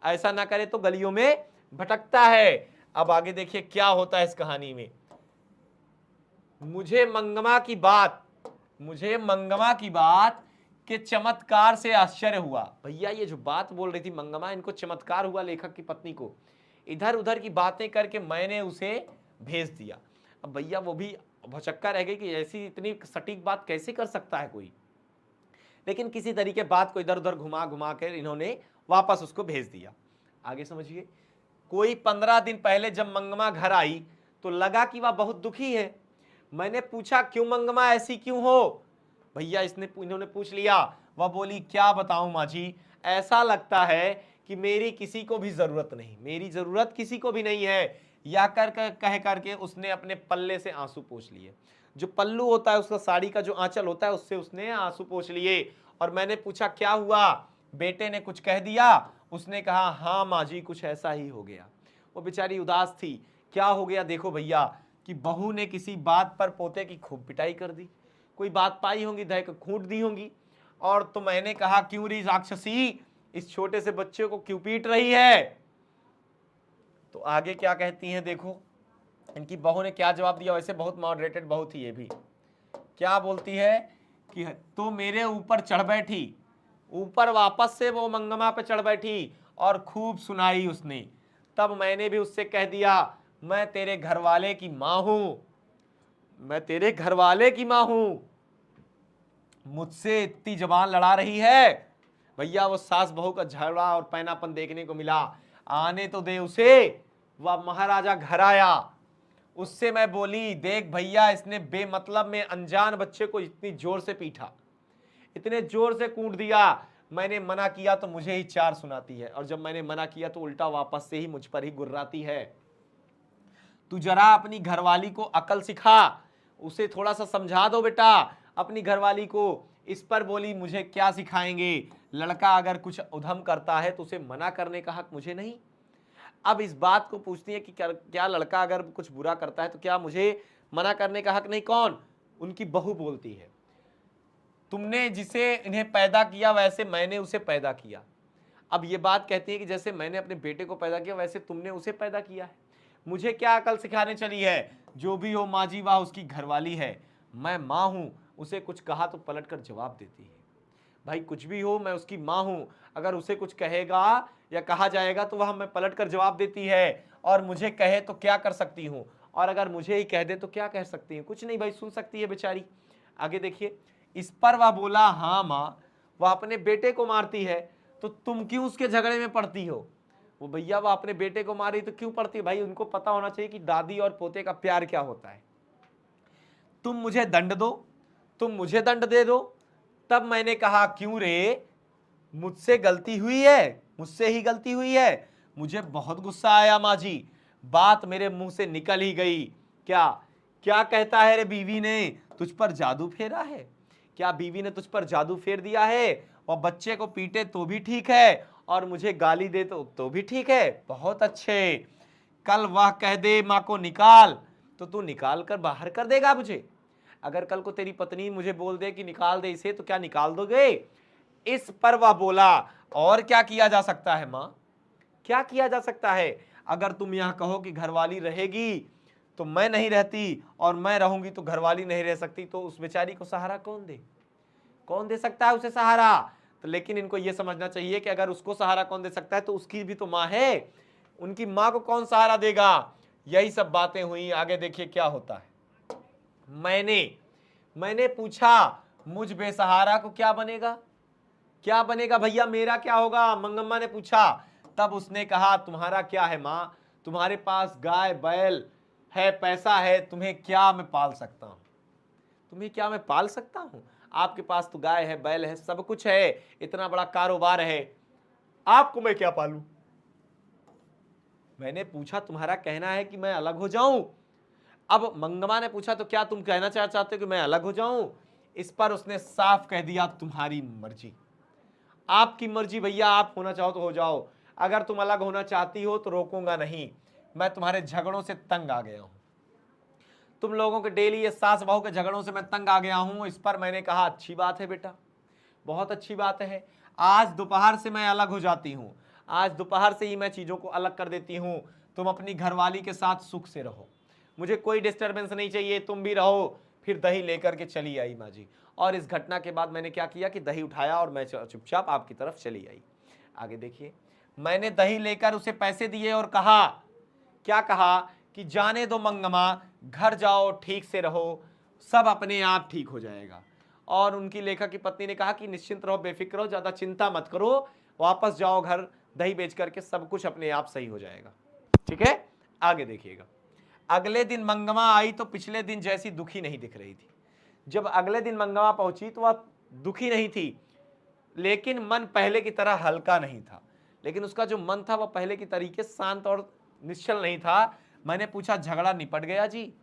ऐसा ना करे तो गलियों में भटकता है। अब आगे देखिए क्या होता है इस कहानी में। मुझे मंगमा की बात के चमत्कार से आश्चर्य हुआ। भैया ये जो बात बोल रही थी मंगमा, इनको चमत्कार हुआ लेखक की पत्नी को। इधर उधर की बातें करके मैंने उसे भेज दिया। अब भैया वो भी भौचक्का रह गई कि ऐसी इतनी सटीक बात कैसे कर सकता है कोई, लेकिन किसी तरीके बात को इधर उधर घुमा घुमा कर इन्होंने वापस उसको भेज दिया। आगे समझिए, कोई 15 दिन पहले जब मंगमा घर आई तो लगा कि वह बहुत दुखी है। मैंने पूछा, क्यों मंगमा ऐसी क्यों हो? भैया इन्होंने पूछ लिया। वह बोली, क्या बताऊं माँ जी, ऐसा लगता है कि मेरी किसी को भी जरूरत नहीं, मेरी जरूरत किसी को भी नहीं है। या कह करके उसने अपने पल्ले से आंसू पोंछ लिए। जो पल्लू होता है उसका, साड़ी का जो आंचल होता है, उससे उसने आंसू पोंछ लिए। और मैंने पूछा क्या हुआ? बेटे ने कुछ कह दिया? उसने कहा, हाँ माँ जी कुछ ऐसा ही हो गया। वो बेचारी उदास थी। क्या हो गया? देखो भैया कि बहू ने किसी बात पर पोते की खूब पिटाई कर दी, कोई बात पाई होंगी, दह को खूंट दी होंगी। और तो मैंने कहा, क्यों री राक्षसी, इस छोटे से बच्चे को क्यों पीट रही है? तो आगे क्या कहती हैं देखो, इनकी बहू ने क्या जवाब दिया। वैसे बहुत मॉडरेटेड बहू थी ये भी। क्या बोलती है कि तो मेरे ऊपर चढ़ बैठी, ऊपर वापस से वो मंगमा पे चढ़ बैठी और खूब सुनाई उसने। तब मैंने भी उससे कह दिया, मैं तेरे घरवाले की मां हूं, मैं तेरे घरवाले की मां हूं, मुझसे इतनी जबान लड़ा रही है। भैया वो सास बहू का झगड़ा और पैनापन देखने को मिला। आने तो दे उसे। वह महाराजा घर आया, उससे मैं बोली, देख भैया इसने बेमतलब में अनजान बच्चे को इतनी जोर से पीटा, इतने जोर से कूट दिया। मैंने मना किया तो मुझे ही 4 सुनाती है, और जब मैंने मना किया तो उल्टा वापस से ही मुझ पर ही गुर्राती है। तू जरा अपनी घरवाली को अकल सिखा, उसे थोड़ा सा समझा दो बेटा अपनी घरवाली को। इस पर बोली मुझे क्या सिखाएंगे, लड़का अगर कुछ उधम करता है तो उसे मना करने का हक मुझे नहीं। अब इस बात को पूछती है कि क्या लड़का अगर कुछ बुरा करता है तो क्या मुझे मना करने का हक नहीं? कौन? उनकी बहू बोलती है, तुमने जिसे इन्हें पैदा किया वैसे मैंने उसे पैदा किया। अब ये बात कहती है कि जैसे मैंने अपने बेटे को पैदा किया वैसे तुमने उसे पैदा किया है। मुझे क्या अकल सिखाने चली है? जो भी हो माँ जी, वह उसकी घरवाली है, मैं माँ हूं, उसे कुछ कहा तो पलट कर जवाब देती है। भाई कुछ भी हो, मैं उसकी माँ हूं, अगर उसे कुछ कहेगा या कहा जाएगा तो वह मैं पलट कर जवाब देती है, और मुझे कहे तो क्या कर सकती हूँ, और अगर मुझे ही कह दे तो क्या कह सकती है? कुछ नहीं भाई, सुन सकती है बेचारी। आगे देखिए, इस पर वह बोला, हाँ माँ, वह अपने बेटे को मारती है तो तुम क्यों उसके झगड़े में पड़ती हो? वो भैया वो अपने बेटे को मारी तो क्यों पड़ती है? भाई उनको पता होना चाहिए कि दादी और पोते का प्यार क्या होता है। तुम मुझे दंड दो, तुम मुझे दंड दे दो। तब मैंने कहा क्यों रे, मुझसे गलती हुई है, मुझसे ही गलती हुई है। मुझे बहुत गुस्सा आया माँ जी, बात मेरे मुंह से निकल ही गई। क्या क्या कहता है रे, बीवी ने तुझ पर जादू फेरा है? क्या बीवी ने तुझ पर जादू फेर दिया है? और बच्चे को पीटे तो भी ठीक है, और मुझे गाली दे तो भी ठीक है। बहुत अच्छे, कल वह कह दे माँ को निकाल तो तू निकाल कर बाहर कर देगा मुझे? अगर कल को तेरी पत्नी मुझे बोल दे कि निकाल दे इसे, तो क्या निकाल दोगे? इस पर वह बोला, और क्या किया जा सकता है मां, क्या किया जा सकता है? अगर तुम यहां कहो कि घरवाली रहेगी तो मैं नहीं रहती, और मैं रहूंगी तो घरवाली नहीं रह सकती, तो उस बेचारी को सहारा कौन दे? कौन दे सकता है उसे सहारा? तो लेकिन इनको यह समझना चाहिए कि अगर उसको सहारा कौन दे सकता है तो उसकी भी तो मां है, उनकी मां को कौन सहारा देगा? यही सब बातें हुई। आगे देखिए क्या होता है। मैंने पूछा, मुझ बेसहारा को क्या बनेगा? क्या बनेगा भैया, मेरा क्या होगा? मंगम्मा ने पूछा। तब उसने कहा, तुम्हारा क्या है मां, तुम्हारे पास गाय बैल है, पैसा है, तुम्हें क्या मैं पाल सकता हूं? तुम्हें क्या मैं पाल सकता हूं? आपके पास तो गाय है, बैल है, सब कुछ है, इतना बड़ा कारोबार है, आपको मैं क्या पालूं? मैंने पूछा, तुम्हारा कहना है कि मैं अलग हो जाऊं? अब मंगमा ने पूछा, तो क्या तुम कहना चाहते हो कि मैं अलग हो जाऊं? इस पर उसने साफ कह दिया, तुम्हारी मर्जी, आपकी मर्जी भैया, आप होना चाहो तो हो जाओ, अगर तुम अलग होना चाहती हो तो रोकूंगा नहीं। मैं तुम्हारे झगड़ों से तंग आ गया हूं, तुम लोगों के डेली ये सास बहू के झगड़ों से मैं तंग आ गया हूं। इस पर मैंने कहा, अच्छी बात है बेटा, बहुत अच्छी बात है, आज दोपहर से मैं अलग हो जाती हूं, आज दोपहर से ही मैं चीजों को अलग कर देती हूं। तुम अपनी घरवाली के साथ सुख से रहो, मुझे कोई डिस्टर्बेंस नहीं चाहिए, तुम भी रहो। फिर दही लेकर के चली आई माँ जी, और इस घटना के बाद मैंने क्या किया कि दही उठाया और मैं चुपचाप आपकी तरफ चली आई। आगे देखिए, मैंने दही लेकर उसे पैसे दिए और कहा, क्या कहा कि जाने दो मंगमा, घर जाओ, ठीक से रहो, सब अपने आप ठीक हो जाएगा। और उनकी लेखक की पत्नी ने कहा कि निश्चिंत रहो, बेफिक्र रहो, ज्यादा चिंता मत करो, वापस जाओ घर, दही बेच करके सब कुछ अपने आप सही हो जाएगा। ठीक है, आगे देखिएगा। अगले दिन मंगमा आई तो पिछले दिन जैसी दुखी नहीं दिख रही थी। जब अगले दिन मंगमा पहुंची तो वह दुखी नहीं थी, लेकिन मन पहले की तरह हल्का नहीं था, लेकिन उसका जो मन था वह पहले की तरीके शांत और निश्चल नहीं था। मैंने पूछा, झगड़ा निपट गया जी?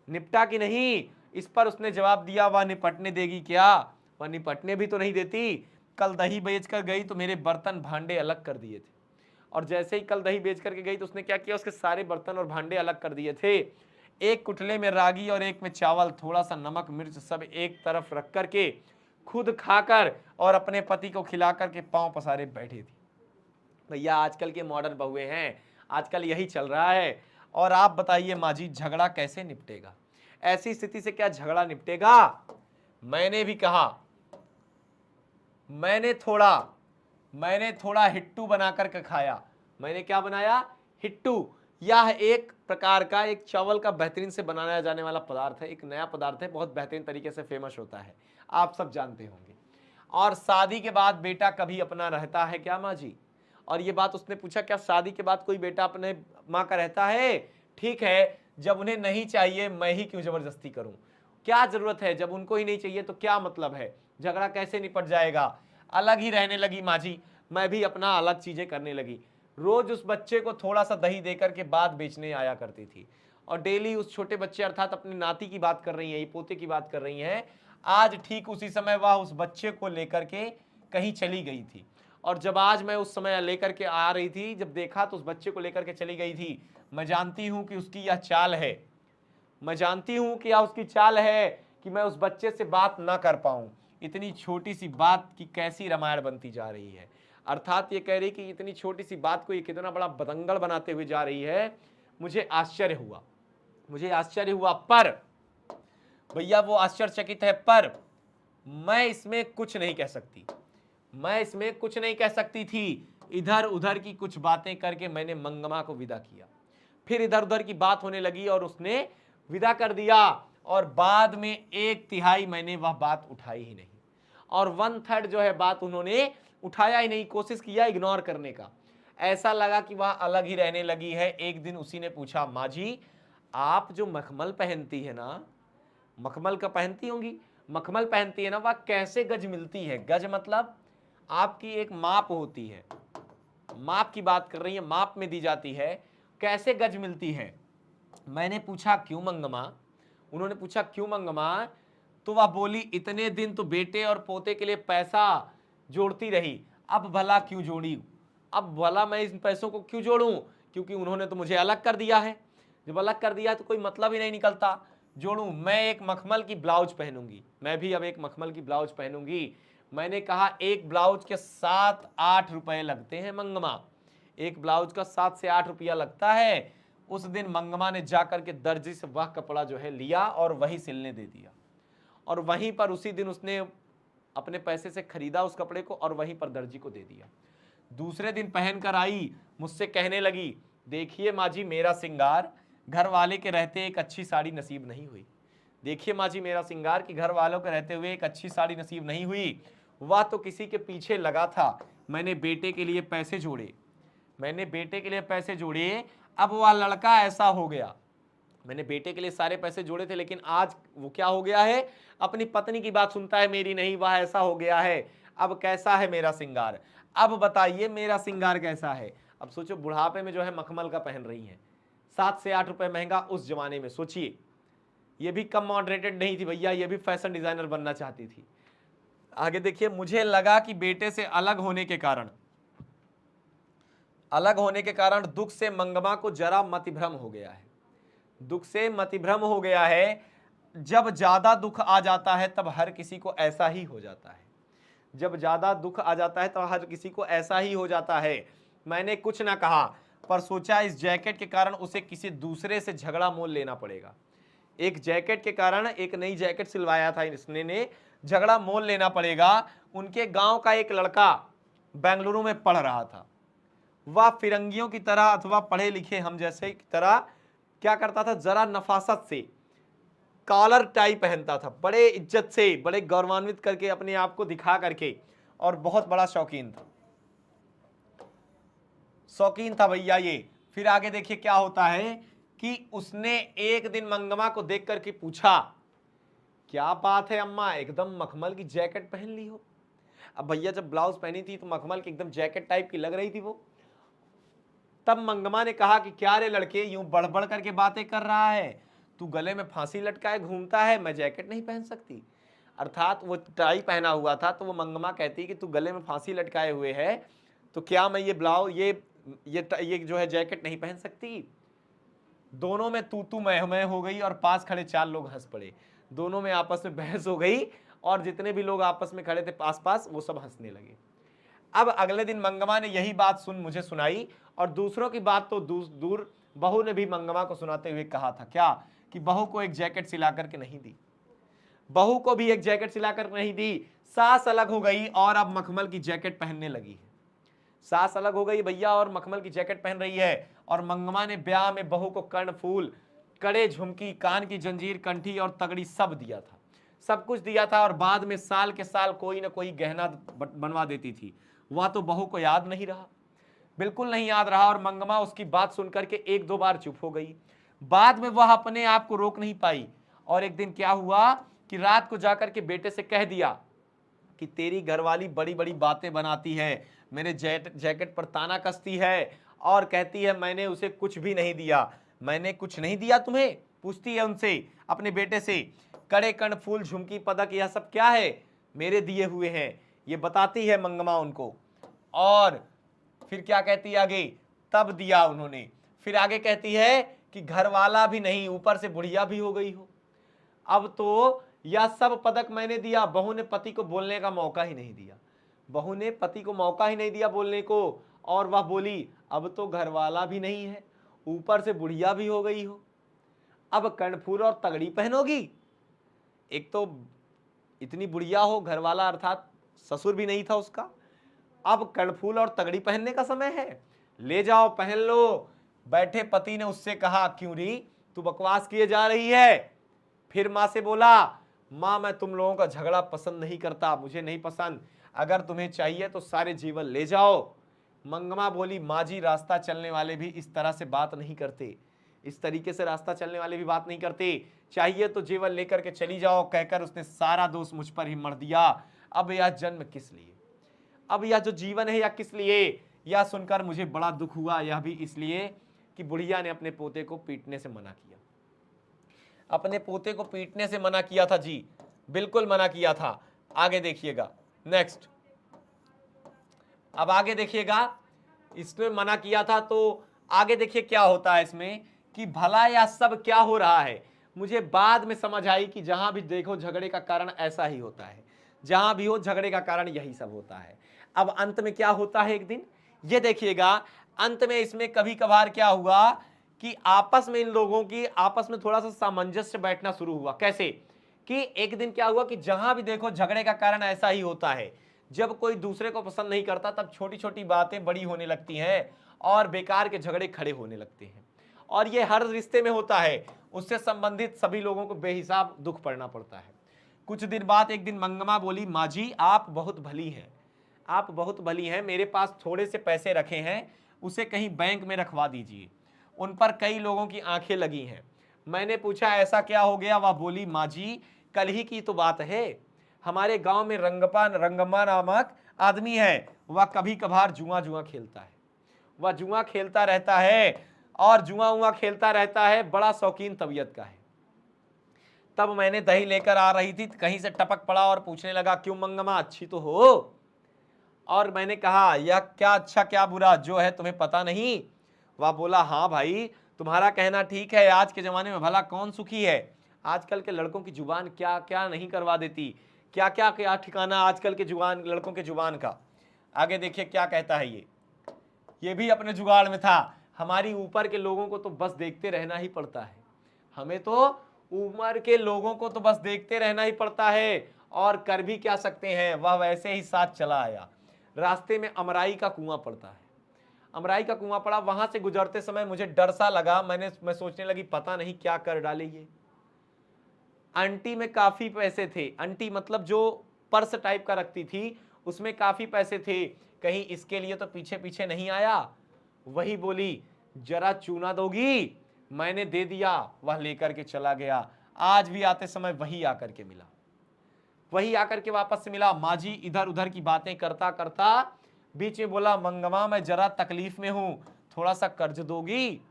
निपटा कि नहीं? इस पर उसने जवाब दिया, वह निपटने देगी क्या? वह निपटने भी तो नहीं देती। कल दही बेच कर गई तो मेरे बर्तन भांडे अलग कर दिए थे, और जैसे ही कल दही बेच करके गई तो उसने क्या किया, उसके सारे बर्तन और भांडे अलग कर दिए थे। एक कुटले में रागी और एक में चावल, थोड़ा सा नमक मिर्च सब एक तरफ रख करके खुद खाकर और अपने पति को खिला करके पांव पसारे बैठी थी। भैया आजकल के मॉडर्न बहुए हैं, आजकल यही चल रहा है। और आप बताइए माँ जी, झगड़ा कैसे निपटेगा? ऐसी स्थिति से क्या झगड़ा निपटेगा? मैंने भी कहा, मैंने थोड़ा हिट्टू बनाकर के खाया। मैंने क्या बनाया? हिट्टू। यह एक प्रकार का, एक चावल का बेहतरीन से बनाया जाने वाला पदार्थ है, एक नया पदार्थ है, बहुत बेहतरीन तरीके से फेमस होता है, आप सब जानते होंगे। और शादी के बाद बेटा कभी अपना रहता है क्या माँ जी? और ये बात उसने पूछा, क्या शादी के बाद कोई बेटा अपने माँ का रहता है? ठीक है, जब उन्हें नहीं चाहिए मैं ही क्यों जबरदस्ती करूं? क्या जरूरत है? जब उनको ही नहीं चाहिए तो क्या मतलब है? झगड़ा कैसे निपट जाएगा? अलग ही रहने लगी माँ जी, मैं भी अपना अलग चीजें करने लगी। रोज उस बच्चे को थोड़ा सा दही देकर के बाद बेचने आया करती थी, और डेली उस छोटे बच्चे अर्थात अपने नाती की बात कर रही हैं, ये पोते की बात कर रही हैं, आज ठीक उसी समय वह उस बच्चे को लेकर के कहीं चली गई थी। और जब आज मैं उस समय लेकर के आ रही थी, जब देखा तो उस बच्चे को लेकर के चली गई थी। मैं जानती हूं कि उसकी यह चाल है, मैं जानती हूं कि यह उसकी चाल है कि मैं उस बच्चे से बात ना कर पाऊं। इतनी छोटी सी बात की कैसी रामायण बनती जा रही है। अर्थात ये कह रही कि इतनी छोटी सी बात को ये कितना बड़ा बतंगड़ बनाते हुए जा रही है। मुझे आश्चर्य हुआ, मुझे आश्चर्य हुआ, पर भैया वो आश्चर्यचकित है, पर मैं इसमें कुछ नहीं कह सकती, मैं इसमें कुछ नहीं कह सकती थी। इधर उधर की कुछ बातें करके मैंने मंगमा को विदा किया। फिर इधर उधर की बात होने लगी और उसने विदा कर दिया, और बाद में 1/3 मैंने वह बात उठाई ही नहीं, और 1/3 जो है बात उन्होंने उठाया ही नहीं, कोशिश किया इग्नोर करने का। ऐसा लगा कि वह अलग ही रहने लगी है। एक दिन उसी ने पूछा, माँ जी आप जो मखमल पहनती है ना, मखमल का पहनती होंगी, मखमल पहनती है ना, वह कैसे गज मिलती है? गज मतलब आपकी एक माप होती है, माप की बात कर रही है, माप में दी जाती है, कैसे गज मिलती है? मैंने पूछा क्यों मंगमा? उन्होंने पूछा क्यों मंगमा? तो वह बोली इतने दिन तो बेटे और पोते के लिए पैसा जोड़ती रही, अब भला क्यों जोड़ी? अब भला मैं इन पैसों को क्यों जोड़ूं? क्योंकि उन्होंने तो मुझे अलग कर दिया है। जब अलग कर दिया तो कोई मतलब ही नहीं निकलता। जोड़ूं, मैं एक मखमल की ब्लाउज पहनूंगी, मैं भी अब एक मखमल की ब्लाउज पहनूंगी। मैंने कहा एक ब्लाउज के 7-8 रुपए लगते हैं मंगमा, एक ब्लाउज का 7 से 8 रुपया लगता है। उस दिन मंगमा ने जाकर के दर्जी से वह कपड़ा जो है लिया और वही सिलने दे दिया, और वहीं पर उसी दिन उसने अपने पैसे से खरीदा उस कपड़े को और वहीं पर दर्जी को दे दिया। दूसरे दिन पहन कर आई, मुझसे कहने लगी देखिए माँ जी मेरा सिंगार, घर वाले के रहते एक अच्छी साड़ी नसीब नहीं हुई। देखिए माँ जी मेरा सिंगार कि घर वालों के रहते हुए एक अच्छी साड़ी नसीब नहीं हुई। वह तो किसी के पीछे लगा था, मैंने बेटे के लिए पैसे जोड़े, मैंने बेटे के लिए पैसे जोड़े, अब वह लड़का ऐसा हो गया। मैंने बेटे के लिए सारे पैसे जोड़े थे, लेकिन आज वो क्या हो गया है, अपनी पत्नी की बात सुनता है, मेरी नहीं। वह ऐसा हो गया है। अब कैसा है मेरा सिंगार? अब बताइए मेरा सिंगार कैसा है? अब सोचो बुढ़ापे में जो है मखमल का पहन रही हैं, 7 से 8 रुपए महंगा उस जमाने में। सोचिए, ये भी कम मॉडरेटेड नहीं थी भैया, ये भी फैशन डिजाइनर बनना चाहती थी। आगे देखिए, मुझे लगा कि बेटे से अलग होने के कारण दुख से मंगमा को जरा मतिभ्रम हो गया है, दुख से मतिभ्रम हो गया है। जब ज्यादा दुख आ जाता है तब हर किसी को ऐसा ही हो जाता है, जब ज्यादा दुख आ जाता है तब हर किसी को ऐसा ही हो जाता है। मैंने कुछ ना कहा, पर सोचा इस जैकेट के कारण उसे किसी दूसरे से झगड़ा मोल लेना पड़ेगा। एक जैकेट के कारण, एक नई जैकेट सिलवाया था इसने ने, झगड़ा मोल लेना पड़ेगा। उनके गांव का एक लड़का बेंगलुरु में पढ़ रहा था, वह फिरंगियों की तरह अथवा पढ़े लिखे हम जैसे की तरह क्या करता था, जरा नफासत से कॉलर टाई पहनता था, बड़े इज्जत से, बड़े गौरवान्वित करके अपने आप को दिखा करके, और बहुत बड़ा शौकीन था, शौकीन था भैया ये। फिर आगे देखिए क्या होता है कि उसने एक दिन मंगमा को देख करके पूछा, क्या बात है अम्मा, एकदम मखमल की जैकेट पहन ली हो? अब भैया जब ब्लाउज पहनी थी तो मखमल की एकदम जैकेट टाइप की लग रही थी वो। तब मंगमा ने कहा कि क्या रे लड़के, यूं बढ़ बढ़ करके बातें कर रहा है, तू गले में फांसी लटकाए घूमता है, मैं जैकेट नहीं पहन सकती? अर्थात वो टाई पहना हुआ था, तो वो मंगमा कहती कि तू गले में फांसी लटकाए हुए है, तो क्या मैं ये ब्लाउज ये जो है जैकेट नहीं पहन सकती? दोनों में तू मैं हो गई, और पास खड़े 4 लोग हंस पड़े। दोनों में आपस में बहस हो गई, और जितने भी लोग आपस में खड़े थे पास पास, वो सब हंसने लगे। अब अगले दिन मंगमा ने यही बात मुझे सुनाई, और दूसरों की बात तो दूर, बहू ने भी मंगमा को सुनाते हुए कहा था क्या, कि बहू को एक जैकेट सिला करके नहीं दी, बहू को भी एक जैकेट सिलाकर नहीं दी। सास अलग हो गई और अब मखमल की जैकेट पहनने लगी है। सास अलग हो गई भैया और मखमल की जैकेट पहन रही है। और मंगमा ने ब्याह में बहू को कर्णफूल, कड़े, झुमकी, कान की जंजीर, कंठी और तगड़ी सब दिया था, सब कुछ दिया था। और बाद में साल के साल कोई ना कोई गहना बनवा देती थी। वह तो बहू को याद नहीं रहा, बिल्कुल नहीं याद रहा। और मंगमा उसकी बात सुनकर के 1-2 बार चुप हो गई। बाद में वह अपने आप को रोक नहीं पाई, और एक दिन क्या हुआ कि रात को जाकर के बेटे से कह दिया कि तेरी घरवाली बड़ी बड़ी बातें बनाती है, मेरे जैकेट पर ताना कसती है और कहती है मैंने उसे कुछ भी नहीं दिया। मैंने कुछ नहीं दिया तुम्हें? पूछती है उनसे, अपने बेटे से। कड़े कर्णफूल, झुमकी, पदक, यह सब क्या है? मेरे दिए हुए हैं, ये बताती है मंगमा उनको। और फिर क्या कहती है आगे? तब दिया उन्होंने। फिर आगे कहती है कि घरवाला भी नहीं, ऊपर से बुढ़िया भी हो गई हो। अब तो यह सब पदक मैंने दिया, बहू ने पति को बोलने का मौका ही नहीं दिया। बहू ने पति को मौका ही नहीं दिया बोलने को, और वह बोली अब तो घरवाला भी नहीं है, ऊपर से बुढ़िया भी हो गई हो, अब कर्णफूल और तगड़ी पहनोगी? एक तो इतनी बुढ़िया हो, घरवाला अर्थात ससुर भी नहीं था उसका, अब कर्णफूल और तगड़ी पहनने का समय है, ले जाओ पहन लो। बैठे पति ने उससे कहा, क्यों री, तू बकवास किए जा रही है? फिर माँ से बोला, माँ मैं तुम लोगों का झगड़ा पसंद नहीं करता, मुझे नहीं पसंद, अगर तुम्हें चाहिए तो सारे जीवन ले जाओ। मंगमा बोली, माँ जी रास्ता चलने वाले भी इस तरह से बात नहीं करते, इस तरीके से रास्ता चलने वाले भी बात नहीं करते, चाहिए तो जीवन लेकर के चली जाओ। कहकर उसने सारा दोष मुझ पर ही मर दिया। अब यह जन्म किस लिए, अब यह जो जीवन है यह किस लिए? यह सुनकर मुझे बड़ा दुख हुआ, यह भी इसलिए कि बुढ़िया ने अपने पोते को पीटने से मना किया। अपने पोते को पीटने से मना किया था जी, बिल्कुल मना किया था। आगे देखिएगा, नेक्स्ट। अब आगे देखिएगा, इसने मना किया था तो आगे देखिए क्या होता है इसमें, कि भला यह सब क्या हो रहा है। मुझे बाद में समझ आई कि जहां भी देखो झगड़े का कारण ऐसा ही होता है, जहां भी हो झगड़े का कारण यही सब होता है। अब अंत में क्या होता है एक दिन, ये देखिएगा, अंत में इसमें कभी कभार क्या हुआ कि आपस में इन लोगों की आपस में थोड़ा सा सामंजस्य बैठना शुरू हुआ। कैसे कि एक दिन क्या हुआ कि जहां भी देखो झगड़े का कारण ऐसा ही होता है, जब कोई दूसरे को पसंद नहीं करता तब छोटी छोटी बातें बड़ी होने लगती हैं और बेकार के झगड़े खड़े होने लगते हैं। और ये हर रिश्ते में होता है, उससे संबंधित सभी लोगों को बेहिसाब दुख पड़ना पड़ता है। कुछ दिन बाद एक दिन मंगमा बोली, माँ जी आप बहुत भली हैं, आप बहुत भली हैं, मेरे पास थोड़े से पैसे रखे हैं, उसे कहीं बैंक में रखवा दीजिए, उन पर कई लोगों की आंखें लगी हैं। मैंने पूछा ऐसा क्या हो गया? वह बोली, माँ जी कल ही की तो बात है, हमारे गांव में रंगम्मा नामक आदमी है, वह कभी कभार जुआ जुआ खेलता है, वह जुआ खेलता रहता है और जुआ उआ खेलता रहता है, बड़ा शौकीन तबीयत का है। तब मैंने दही लेकर आ रही थी, कहीं से टपक पड़ा और पूछने लगा, क्यों मंगमा अच्छी तो हो? और मैंने कहा, यह क्या अच्छा क्या बुरा जो है तुम्हें पता नहीं? वह बोला, हाँ भाई तुम्हारा कहना ठीक है, आज के जमाने में भला कौन सुखी है? आजकल के लड़कों की जुबान क्या क्या नहीं करवा देती, क्या क्या क्या ठिकाना आजकल के जुबान, लड़कों के जुबान का। आगे देखिए क्या कहता है ये भी अपने जुगाड़ में था। हमारी ऊपर के लोगों को तो बस देखते रहना ही पड़ता है, हमें तो ऊपर के लोगों को तो बस देखते रहना ही पड़ता है, और कर भी क्या सकते हैं। वह वैसे ही साथ चला आया। रास्ते में अमराई का कुआं पड़ता है, अमराई का कुआं पड़ा, वहां से गुजरते समय मुझे डर सा लगा, मैं सोचने लगी पता नहीं क्या कर डाले ये। आंटी में काफी पैसे थे, आंटी मतलब जो पर्स टाइप का रखती थी उसमें काफी पैसे थे, कहीं इसके लिए तो पीछे पीछे नहीं आया। वही बोली, जरा चूना दोगी? मैंने दे दिया, वह लेकर के चला गया। आज भी आते समय वही आकर के मिला, वही आकर के वापस से मिला। माँ जी इधर उधर की बातें करता करता बीच में बोला, मंगमा मैं जरा तकलीफ में हूं, थोड़ा सा कर्ज दोगी?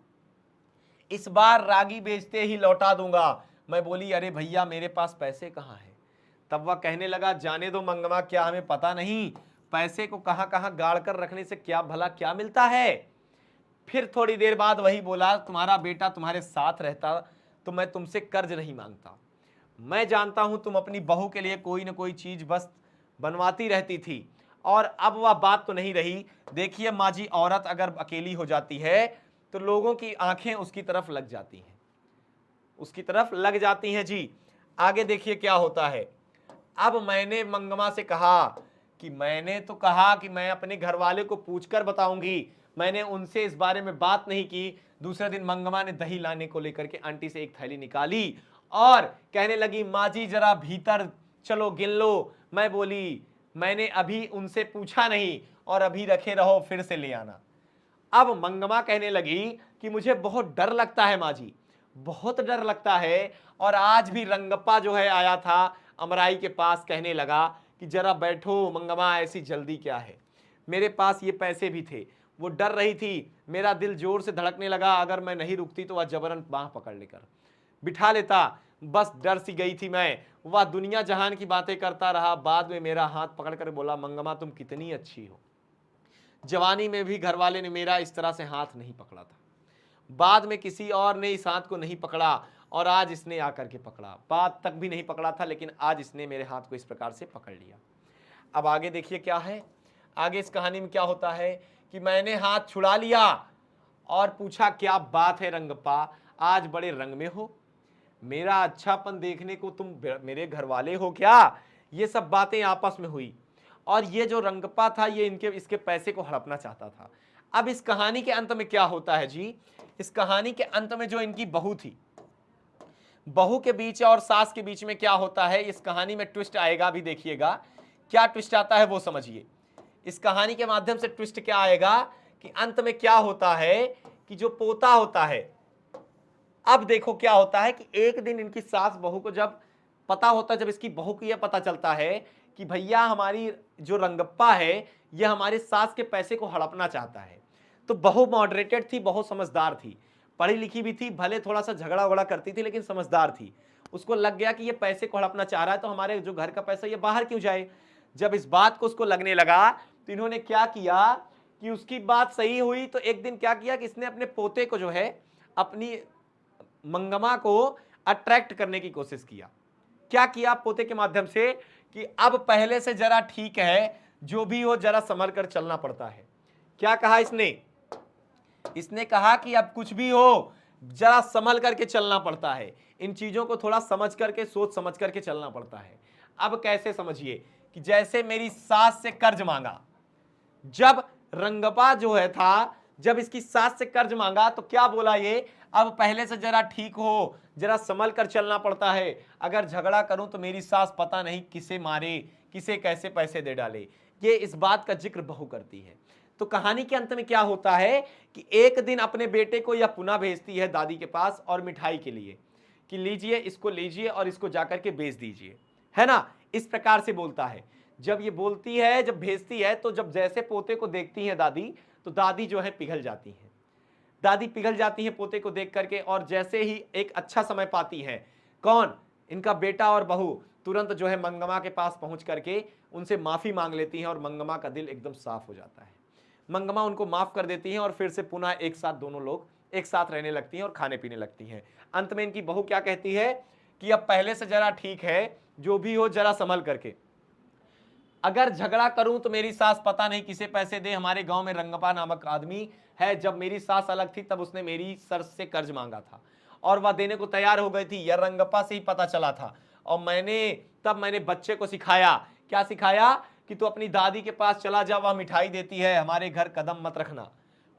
इस बार रागी बेचते ही लौटा दूंगा। मैं बोली, अरे भैया मेरे पास पैसे कहाँ हैं? तब वह कहने लगा, जाने दो मंगमा, क्या हमें पता नहीं पैसे को कहां कहां गाड़ कर रखने से क्या भला क्या मिलता है। फिर थोड़ी देर बाद वही बोला, तुम्हारा बेटा तुम्हारे साथ रहता तो मैं तुमसे कर्ज नहीं मांगता, मैं जानता हूं तुम अपनी बहू के लिए कोई ना कोई चीज बस बनवाती रहती थी, और अब वह बात तो नहीं रही। देखिए माँ जी, औरत अगर अकेली हो जाती है तो लोगों की आंखें उसकी तरफ लग जाती हैं, उसकी तरफ लग जाती हैं जी। आगे देखिए क्या होता है। अब मैंने मंगमा से कहा कि मैंने तो कहा कि मैं अपने घर वाले को पूछकर बताऊंगी, मैंने उनसे इस बारे में बात नहीं की। दूसरे दिन मंगमा ने दही लाने को लेकर के आंटी से एक थैली निकाली और कहने लगी, माँ जी जरा भीतर चलो गिन लो। मैं बोली, मैंने अभी उनसे पूछा नहीं और अभी रखे रहो, फिर से ले आना। अब मंगमा कहने लगी कि मुझे बहुत डर लगता है माँ जी, बहुत डर लगता है। और आज भी रंगप्पा जो है आया था अमराई के पास, कहने लगा कि जरा बैठो मंगमा, ऐसी जल्दी क्या है, मेरे पास ये पैसे भी थे। वो डर रही थी, मेरा दिल जोर से धड़कने लगा, अगर मैं नहीं रुकती तो वह जबरन बाह पकड़ लेकर बिठा लेता। बस डर सी गई थी मैं। वह दुनिया जहान की बातें करता रहा, बाद में मेरा हाथ पकड़कर बोला, मंगमा तुम कितनी अच्छी हो। जवानी में भी घर वाले ने मेरा इस तरह से हाथ नहीं पकड़ा था, बाद में किसी और ने इस हाथ को नहीं पकड़ा, और आज इसने आकर के पकड़ा। बात तक भी नहीं पकड़ा था, लेकिन आज इसने मेरे हाथ को इस प्रकार से पकड़ लिया। अब आगे देखिए क्या है, आगे इस कहानी में क्या होता है कि मैंने हाथ छुड़ा लिया और पूछा, क्या बात है रंगप्पा, आज बड़े रंग में हो, मेरा अच्छापन देखने को तुम मेरे घर वाले हो क्या। ये सब बातें आपस में हुई, और ये जो रंगप्पा था ये इसके पैसे को हड़पना चाहता था। अब इस कहानी के अंत में क्या होता है जी, इस कहानी के अंत में जो इनकी बहू थी, बहू के बीच और सास के बीच में क्या होता है, इस कहानी में ट्विस्ट आएगा, भी देखिएगा क्या ट्विस्ट आता है वो समझिए। इस कहानी के माध्यम से ट्विस्ट क्या आएगा कि अंत में क्या होता है कि जो पोता होता है, अब देखो क्या होता है कि एक दिन इनकी सास बहू को जब पता होता है, जब इसकी बहू को यह पता चलता है कि भैया हमारी जो रंगप्पा है यह हमारे सास के पैसे को हड़पना चाहता है, तो बहू मॉडरेटेड थी, बहुत समझदार थी, पढ़ी लिखी भी थी, भले थोड़ा सा झगड़ा वगड़ा करती थी लेकिन समझदार थी। उसको लग गया कि ये पैसे को हड़पना चाह रहा है, तो हमारे जो घर का पैसा ये बाहर क्यों जाए। जब इस बात को उसको लगने लगा तो इन्होंने क्या किया कि उसकी बात सही हुई, तो एक दिन क्या किया कि इसने अपने पोते को जो है, अपनी मंगमा को अट्रैक्ट करने की कोशिश किया। क्या किया पोते के माध्यम से कि अब पहले से जरा ठीक है, जो भी हो जरा संभल कर चलना पड़ता है। क्या कहा इसने कहा कि अब कुछ भी हो जरा संभल करके चलना पड़ता है, इन चीजों को थोड़ा समझ करके, सोच समझ करके चलना पड़ता है। अब कैसे समझिए कि जैसे मेरी सास से कर्ज मांगा, जब रंगप्पा जो है था, जब इसकी सास से कर्ज मांगा तो क्या बोला ये, अब पहले से जरा ठीक हो, जरा संभल कर चलना पड़ता है, अगर झगड़ा करूं तो मेरी सास पता नहीं किसे मारे, किसे कैसे पैसे दे डाले। ये इस बात का जिक्र बहू करती है। तो कहानी के अंत में क्या होता है कि एक दिन अपने बेटे को यह पुनः भेजती है दादी के पास और मिठाई के लिए कि लीजिए, इसको लीजिए और इसको जाकर के बेच दीजिए, है ना, इस प्रकार से बोलता है। जब ये बोलती है, जब भेजती है, तो जब जैसे पोते को देखती है दादी, तो दादी जो है पिघल जाती है, दादी पिघल जाती है पोते को देख करके, और जैसे ही एक अच्छा समय पाती है, कौन, इनका बेटा और बहू, तुरंत जो है मंगमा के पास पहुंच करके उनसे माफी मांग लेती हैं, और मंगमा का दिल एकदम साफ हो जाता है। मंगमा उनको माफ कर देती हैं और फिर से पुनः एक साथ दोनों लोग एक साथ रहने लगती हैं और खाने पीने लगती हैं। अंत में इनकी बहू क्या कहती है कि अब पहले से जरा ठीक है, जो भी हो जरा संभल करके, अगर झगड़ा करूं तो मेरी सास पता नहीं किसे पैसे दे। हमारे गांव में रंगप्पा नामक आदमी है, जब मेरी सास अलग थी तब उसने मेरी सर से कर्ज मांगा था और वह देने को तैयार हो गई थी, यह रंगप्पा से ही पता चला था। और मैंने बच्चे को सिखाया, क्या सिखाया कि तू अपनी दादी के पास चला जा, वह मिठाई देती है, हमारे घर कदम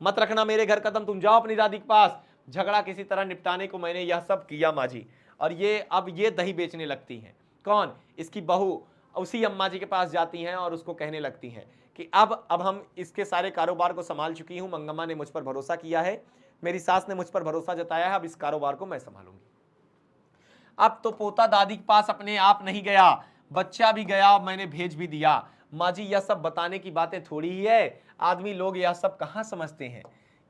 मत रखना मेरे घर कदम, तुम जाओ अपनी दादी के पास। झगड़ा किसी तरह निपटाने को मैंने यह सब किया माँ जी। और ये अब ये दही बेचने लगती हैं, कौन, इसकी बहू, उसी अम्मा जी के पास जाती हैं और उसको कहने लगती हैं कि अब हम इसके सारे कारोबार को संभाल चुकी हूं, मंगम्मा ने मुझ पर भरोसा किया है, मेरी सास ने मुझ पर भरोसा जताया है, अब इस कारोबार को मैं संभालूंगी। अब तो पोता दादी के पास अपने आप नहीं गया, बच्चा भी गया, मैंने भेज भी दिया। माँ जी यह सब बताने की बातें थोड़ी ही है, आदमी लोग यह सब कहाँ समझते हैं,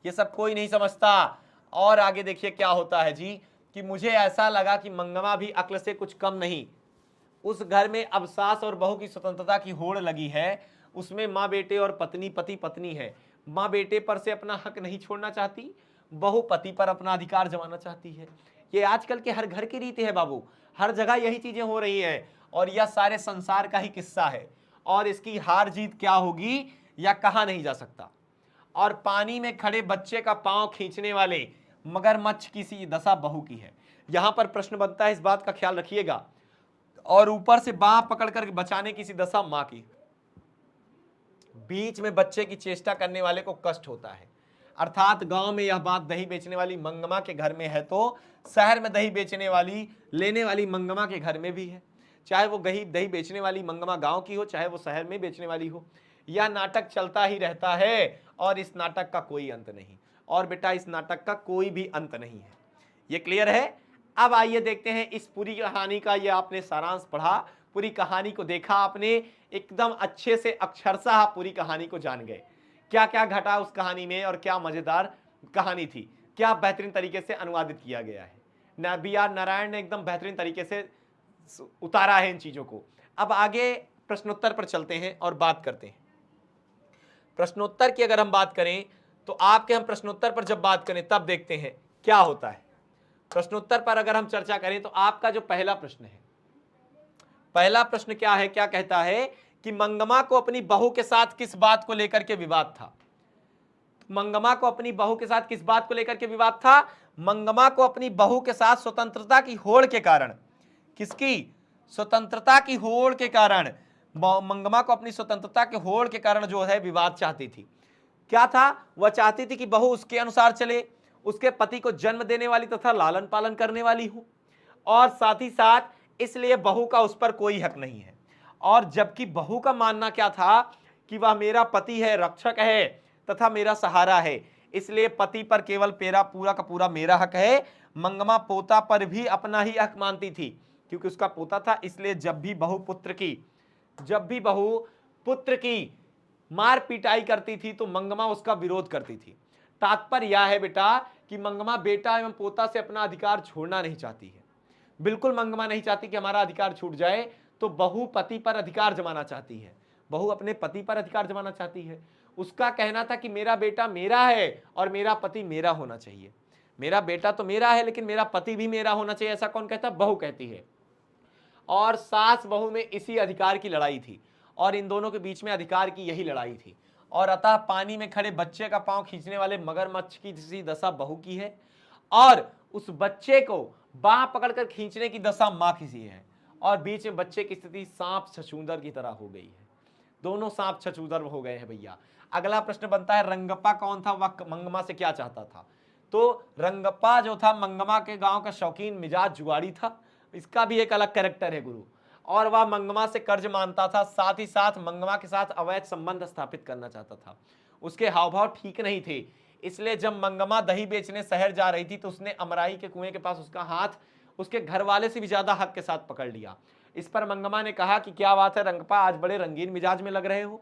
ये सब कोई नहीं समझता। और आगे देखिए क्या होता है जी कि मुझे ऐसा लगा कि मंगमा भी अक्ल से कुछ कम नहीं। उस घर में अब सास और बहू की स्वतंत्रता की होड़ लगी है, उसमें माँ बेटे और पत्नी पति पत्नी है। माँ बेटे पर से अपना हक नहीं छोड़ना चाहती, बहू पति पर अपना अधिकार जमाना चाहती है। ये आजकल के हर घर की रीति है बाबू, हर जगह यही चीजें हो रही है, और यह सारे संसार का ही किस्सा है। और इसकी हार जीत क्या होगी या कहा नहीं जा सकता। और पानी में खड़े बच्चे का पांव खींचने वाले मगरमच्छ की सी दशा बहू की है। यहां पर प्रश्न बनता है, इस बात का ख्याल रखिएगा। और ऊपर से बांह पकड़ कर बचाने की सी दशा मां की। बीच में बच्चे की चेष्टा करने वाले को कष्ट होता है। अर्थात गांव में यह बात दही बेचने वाली मंगमा के घर में है, तो शहर में दही बेचने वाली लेने वाली मंगमा के घर में भी है। चाहे वो दही बेचने वाली मंगमा गांव की हो, चाहे वो शहर में बेचने वाली हो, यह नाटक चलता ही रहता है और इस नाटक का कोई अंत नहीं। और बेटा इस नाटक का कोई भी अंत नहीं है, ये क्लियर है। अब आइए देखते हैं इस पूरी कहानी का, ये आपने सारांश पढ़ा, पूरी कहानी को देखा आपने, एकदम अच्छे से अक्षरशः पूरी कहानी को जान गए, क्या क्या घटा उस कहानी में और क्या मजेदार कहानी थी, क्या बेहतरीन तरीके से अनुवादित किया गया है। बी आर नारायण ने एकदम बेहतरीन तरीके से उतारा है इन चीजों को। अब आगे प्रश्नोत्तर पर चलते हैं और बात करते हैं। प्रश्नोत्तर की अगर हम बात करें तो आपके हम प्रश्नोत्तर पर जब बात करें तब देखते हैं क्या होता है। प्रश्नोत्तर पर अगर हम चर्चा करें तो आपका जो पहला प्रश्न है, पहला प्रश्न क्या है, क्या कहता है कि मंगमा को अपनी बहू के साथ किस बात को लेकर के विवाद था। मंगमा को अपनी बहू के साथ किस बात को लेकर के विवाद था? मंगमा को अपनी बहू के साथ स्वतंत्रता की होड़ के कारण, किसकी? स्वतंत्रता की होड़ के कारण, मंगमा को अपनी स्वतंत्रता के होड़ के कारण जो है विवाद चाहती थी। क्या था? वह चाहती थी कि बहू उसके अनुसार चले, उसके पति को जन्म देने वाली तथा लालन पालन करने वाली हो, और साथ ही साथ इसलिए बहू का उस पर कोई हक नहीं है। और जबकि बहू का मानना क्या था कि वह मेरा पति है, रक्षक है तथा मेरा सहारा है, इसलिए पति पर केवल पूरा का पूरा मेरा हक है। मंगमा पोता पर भी अपना ही हक मानती थी, क्योंकि उसका पोता था, इसलिए जब भी बहू पुत्र की मार पिटाई करती थी तो मंगमा उसका विरोध करती थी। तात्पर्य यह है बेटा कि मंगमा बेटा एवं पोता से अपना अधिकार छोड़ना नहीं चाहती है। बिल्कुल मंगमा नहीं चाहती कि हमारा अधिकार छूट जाए, तो बहू पति पर अधिकार जमाना चाहती है, बहू अपने पति पर अधिकार जमाना चाहती है। उसका कहना था कि मेरा बेटा मेरा है और मेरा पति मेरा होना चाहिए। मेरा बेटा तो मेरा है लेकिन मेरा पति भी मेरा होना चाहिए, ऐसा कौन कहता? बहू कहती है। और सास बहू में इसी अधिकार की लड़ाई थी, और इन दोनों के बीच में अधिकार की यही लड़ाई थी। और अतः पानी में खड़े बच्चे का पांव खींचने वाले मगरमच्छ की सी दशा बहू की है, और उस बच्चे को बांह पकड़कर खींचने की दशा मां की सी है, और बीच में बच्चे की स्थिति सांप छछूंदर की तरह हो गई है। दोनों सांप छछूंदर हो गए हैं भैया। अगला प्रश्न बनता है, रंगप्पा कौन था? वह मंगमा से क्या चाहता था? तो रंगप्पा जो था मंगमा के गांव का शौकीन मिजाज जुआड़ी था, इसका भी एक अलग कैरेक्टर है गुरु। और वह मंगमा से कर्ज मानता था, साथ ही साथ मंगमा के साथ अवैध संबंध स्थापित करना चाहता था। उसके हाव भाव ठीक नहीं थे, इसलिए जब मंगमा दही बेचने शहर जा रही थी तो उसने अमराई के कुएं के पास उसका हाथ उसके घर वाले से भी ज्यादा हक के साथ पकड़ लिया। इस पर मंगमा ने कहा कि क्या बात है रंगप्पा, आज बड़े रंगीन मिजाज में लग रहे हो,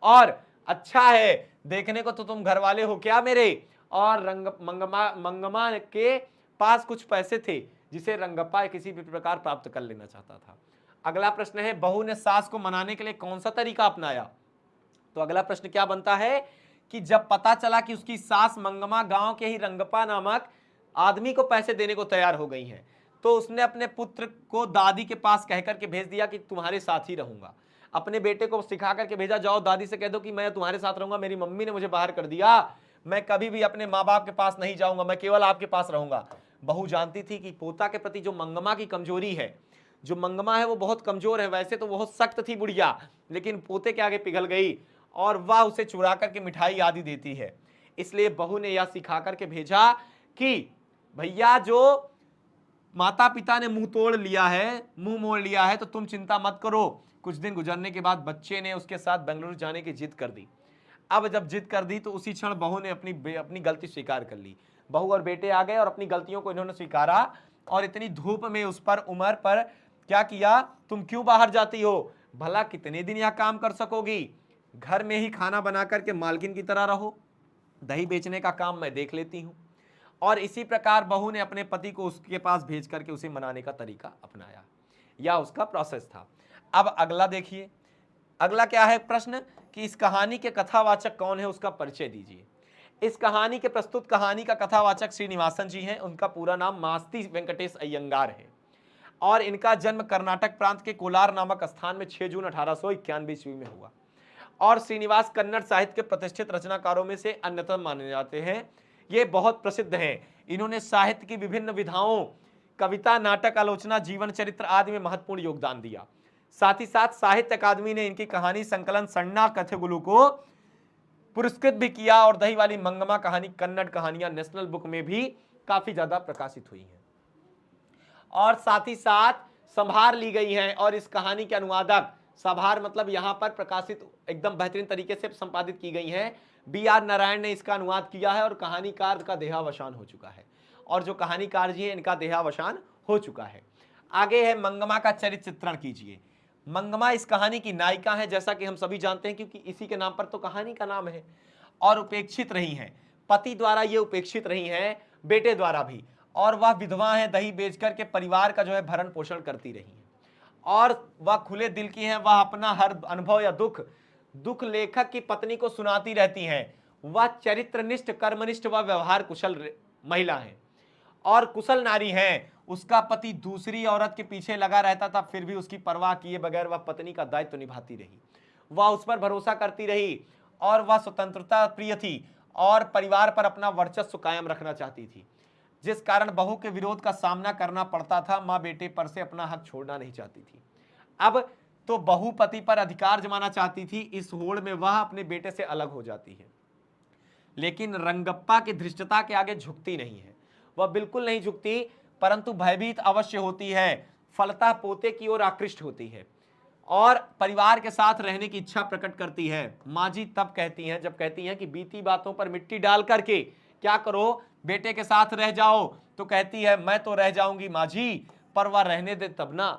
और अच्छा है देखने को तो तुम घर वाले हो क्या मेरे। और मंगमा के पास कुछ पैसे थे जिसे रंगप्पा किसी भी प्रकार प्राप्त कर लेना चाहता था। अगला प्रश्न है, बहू ने सास को मनाने के लिए कौन सा तरीका अपनाया? तो अगला प्रश्न क्या बनता है कि जब पता चला कि उसकी सास मंगमा गांव के ही रंगप्पा नामक आदमी को पैसे देने को तैयार हो गई हैं, तो उसने अपने पुत्र को दादी के पास कहकर के भेज दिया कि तुम्हारे साथ ही रहूंगा। अपने बेटे को सिखा करके भेजा, जाओ दादी से कह दो कि मैं तुम्हारे साथ रहूंगा, मेरी मम्मी ने मुझे बाहर कर दिया, मैं कभी भी अपने माँ बाप के पास नहीं जाऊंगा, मैं केवल आपके पास रहूंगा। बहू जानती थी कि पोता के प्रति जो मंगमा की कमजोरी है, जो मंगमा है वो बहुत कमजोर है, वैसे तो बहुत सख्त थी बुढ़िया, लेकिन पोते के आगे पिघल गई और वह उसे चुरा करके मिठाई आदि देती है। इसलिए बहू ने यह सिखा करके भेजा कि भैया जो माता पिता ने मुंह मोड़ लिया है तो तुम चिंता मत करो। कुछ दिन गुजरने के बाद बच्चे ने उसके साथ बेंगलुरु जाने की जिद कर दी। अब जब जिद कर दी तो उसी क्षण बहू ने अपनी गलती स्वीकार कर ली। बहू और बेटे आ गए और अपनी गलतियों को इन्होंने स्वीकारा, और इतनी धूप में उस पर उमर पर क्या किया, तुम क्यों बाहर जाती हो, भला कितने दिन यह काम कर सकोगी, घर में ही खाना बना करके मालकिन की तरह रहो, दही बेचने का काम मैं देख लेती हूं। और इसी प्रकार बहू ने अपने पति को उसके पास भेज करके उसे मनाने का तरीका अपनाया, यह उसका प्रोसेस था। अब अगला देखिए, अगला क्या है प्रश्न कि इस कहानी के कथावाचक कौन है, उसका परिचय दीजिए। इस कहानी के प्रस्तुत कहानी का कथावाचक श्रीनिवासन जी हैं, उनका पूरा नाम मास्ती वेंकटेश अयंगार है, और इनका जन्म कर्नाटक प्रांत के कोलार नामक स्थान में 6 जून 1891 ईस्वी में हुआ। और श्रीनिवास कन्नड़ साहित्य के प्रतिष्ठित रचनाकारों में से अन्यतम माने जाते हैं। ये बहुत प्रसिद्ध हैं। इन्होंने साहित्य की विभिन्न विधाओं, कविता, नाटक, आलोचना, जीवन चरित्र आदि में महत्वपूर्ण योगदान दिया। साथ ही साथ साहित्य अकादमी ने इनकी कहानी संकलन सन्ना कथेगुलु को पुरस्कृत भी किया, और दही वाली मंगमा कहानी कन्नड़ कहानियां नेशनल बुक में भी काफी ज्यादा प्रकाशित हुई हैं, और साथ ही साथ संभार ली गई हैं। और इस कहानी के अनुवादक, संभार मतलब यहां पर प्रकाशित एकदम बेहतरीन तरीके से संपादित की गई हैं, बी आर नारायण ने इसका अनुवाद किया है, और कहानीकार का देहावसान हो चुका है, और जो कहानीकार जी हैं इनका देहावसान हो चुका है। आगे है मंगमा का चरित्र चित्रण कीजिए। मंगमा इस कहानी की नायिका है, जैसा कि हम सभी जानते हैं, क्योंकि इसी के नाम पर तो कहानी का नाम है। और उपेक्षित रही हैं, पति द्वारा ये उपेक्षित रही हैं, बेटे द्वारा भी। और वह विधवा है, दही बेच करके परिवार का जो है भरण पोषण करती रही हैं। और वह खुले दिल की हैं, वह अपना हर अनुभव या दुख दुख लेखक की पत्नी को सुनाती रहती हैं। वह चरित्रनिष्ठ, कर्मनिष्ठ व व्यवहार कुशल महिला है और कुशल नारी है। उसका पति दूसरी औरत के पीछे लगा रहता था, फिर भी उसकी परवाह किए बगैर वह पत्नी का दायित्व निभाती रही। वह उस पर भरोसा करती रही और वह स्वतंत्रता प्रिय थी और परिवार पर अपना वर्चस्व कायम रखना चाहती थी, जिस कारण बहू के विरोध का सामना करना पड़ता था। मां बेटे पर से अपना हक छोड़ना नहीं चाहती थी। अब तो बहू पति पर अधिकार जमाना चाहती थी, इस होड़ में वह अपने बेटे से अलग हो जाती है। लेकिन रंगप्पा की धृष्टता के आगे झुकती नहीं है, वह बिल्कुल नहीं झुकती, परंतु भयभीत अवश्य होती है, फलता पोते की ओर आकृष्ट होती है और परिवार के साथ रहने की इच्छा प्रकट करती है। माँ जी तब कहती हैं, जब कहती हैं कि बीती बातों पर मिट्टी डाल करके क्या करो, बेटे के साथ रह जाओ, तो कहती है मैं तो रह जाऊंगी माँ जी, पर वह रहने दे तब ना।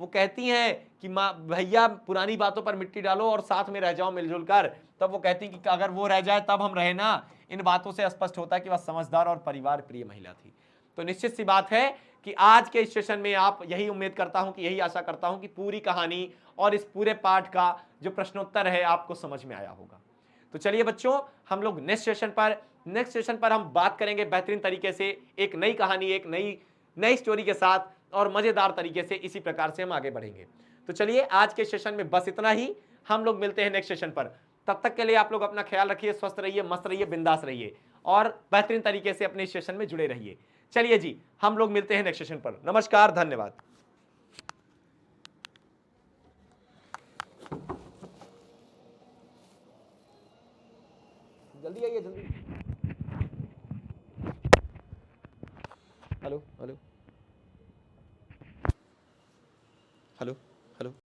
वो कहती हैं कि माँ भैया पुरानी बातों पर मिट्टी डालो और साथ में रह जाओ मिलजुल कर। तब वो कहती कि अगर वो रह जाए तब हम रहे ना। इन बातों से स्पष्ट होता है कि वह समझदार और परिवार प्रिय महिला थी। तो निश्चित सी बात है कि आज के इस सेशन में आप यही उम्मीद करता हूं कि यही आशा करता हूं कि पूरी कहानी और इस पूरे पाठ का जो प्रश्नोत्तर है आपको समझ में आया होगा। तो चलिए बच्चों, हम लोग नेक्स्ट सेशन पर हम बात करेंगे बेहतरीन तरीके से एक नई कहानी, एक नई स्टोरी के साथ और मजेदार तरीके से। इसी प्रकार से हम आगे बढ़ेंगे। तो चलिए आज के सेशन में बस इतना ही। हम लोग मिलते हैं नेक्स्ट सेशन पर। तब तक के लिए आप लोग अपना ख्याल रखिए, स्वस्थ रहिए, मस्त रहिए, बिंदास रहिए और बेहतरीन तरीके से अपने सेशन में जुड़े रहिए। चलिए जी, हम लोग मिलते हैं नेक्स्ट सेशन पर। नमस्कार, धन्यवाद। जल्दी आइए, जल्दी। Hello hello hello hello.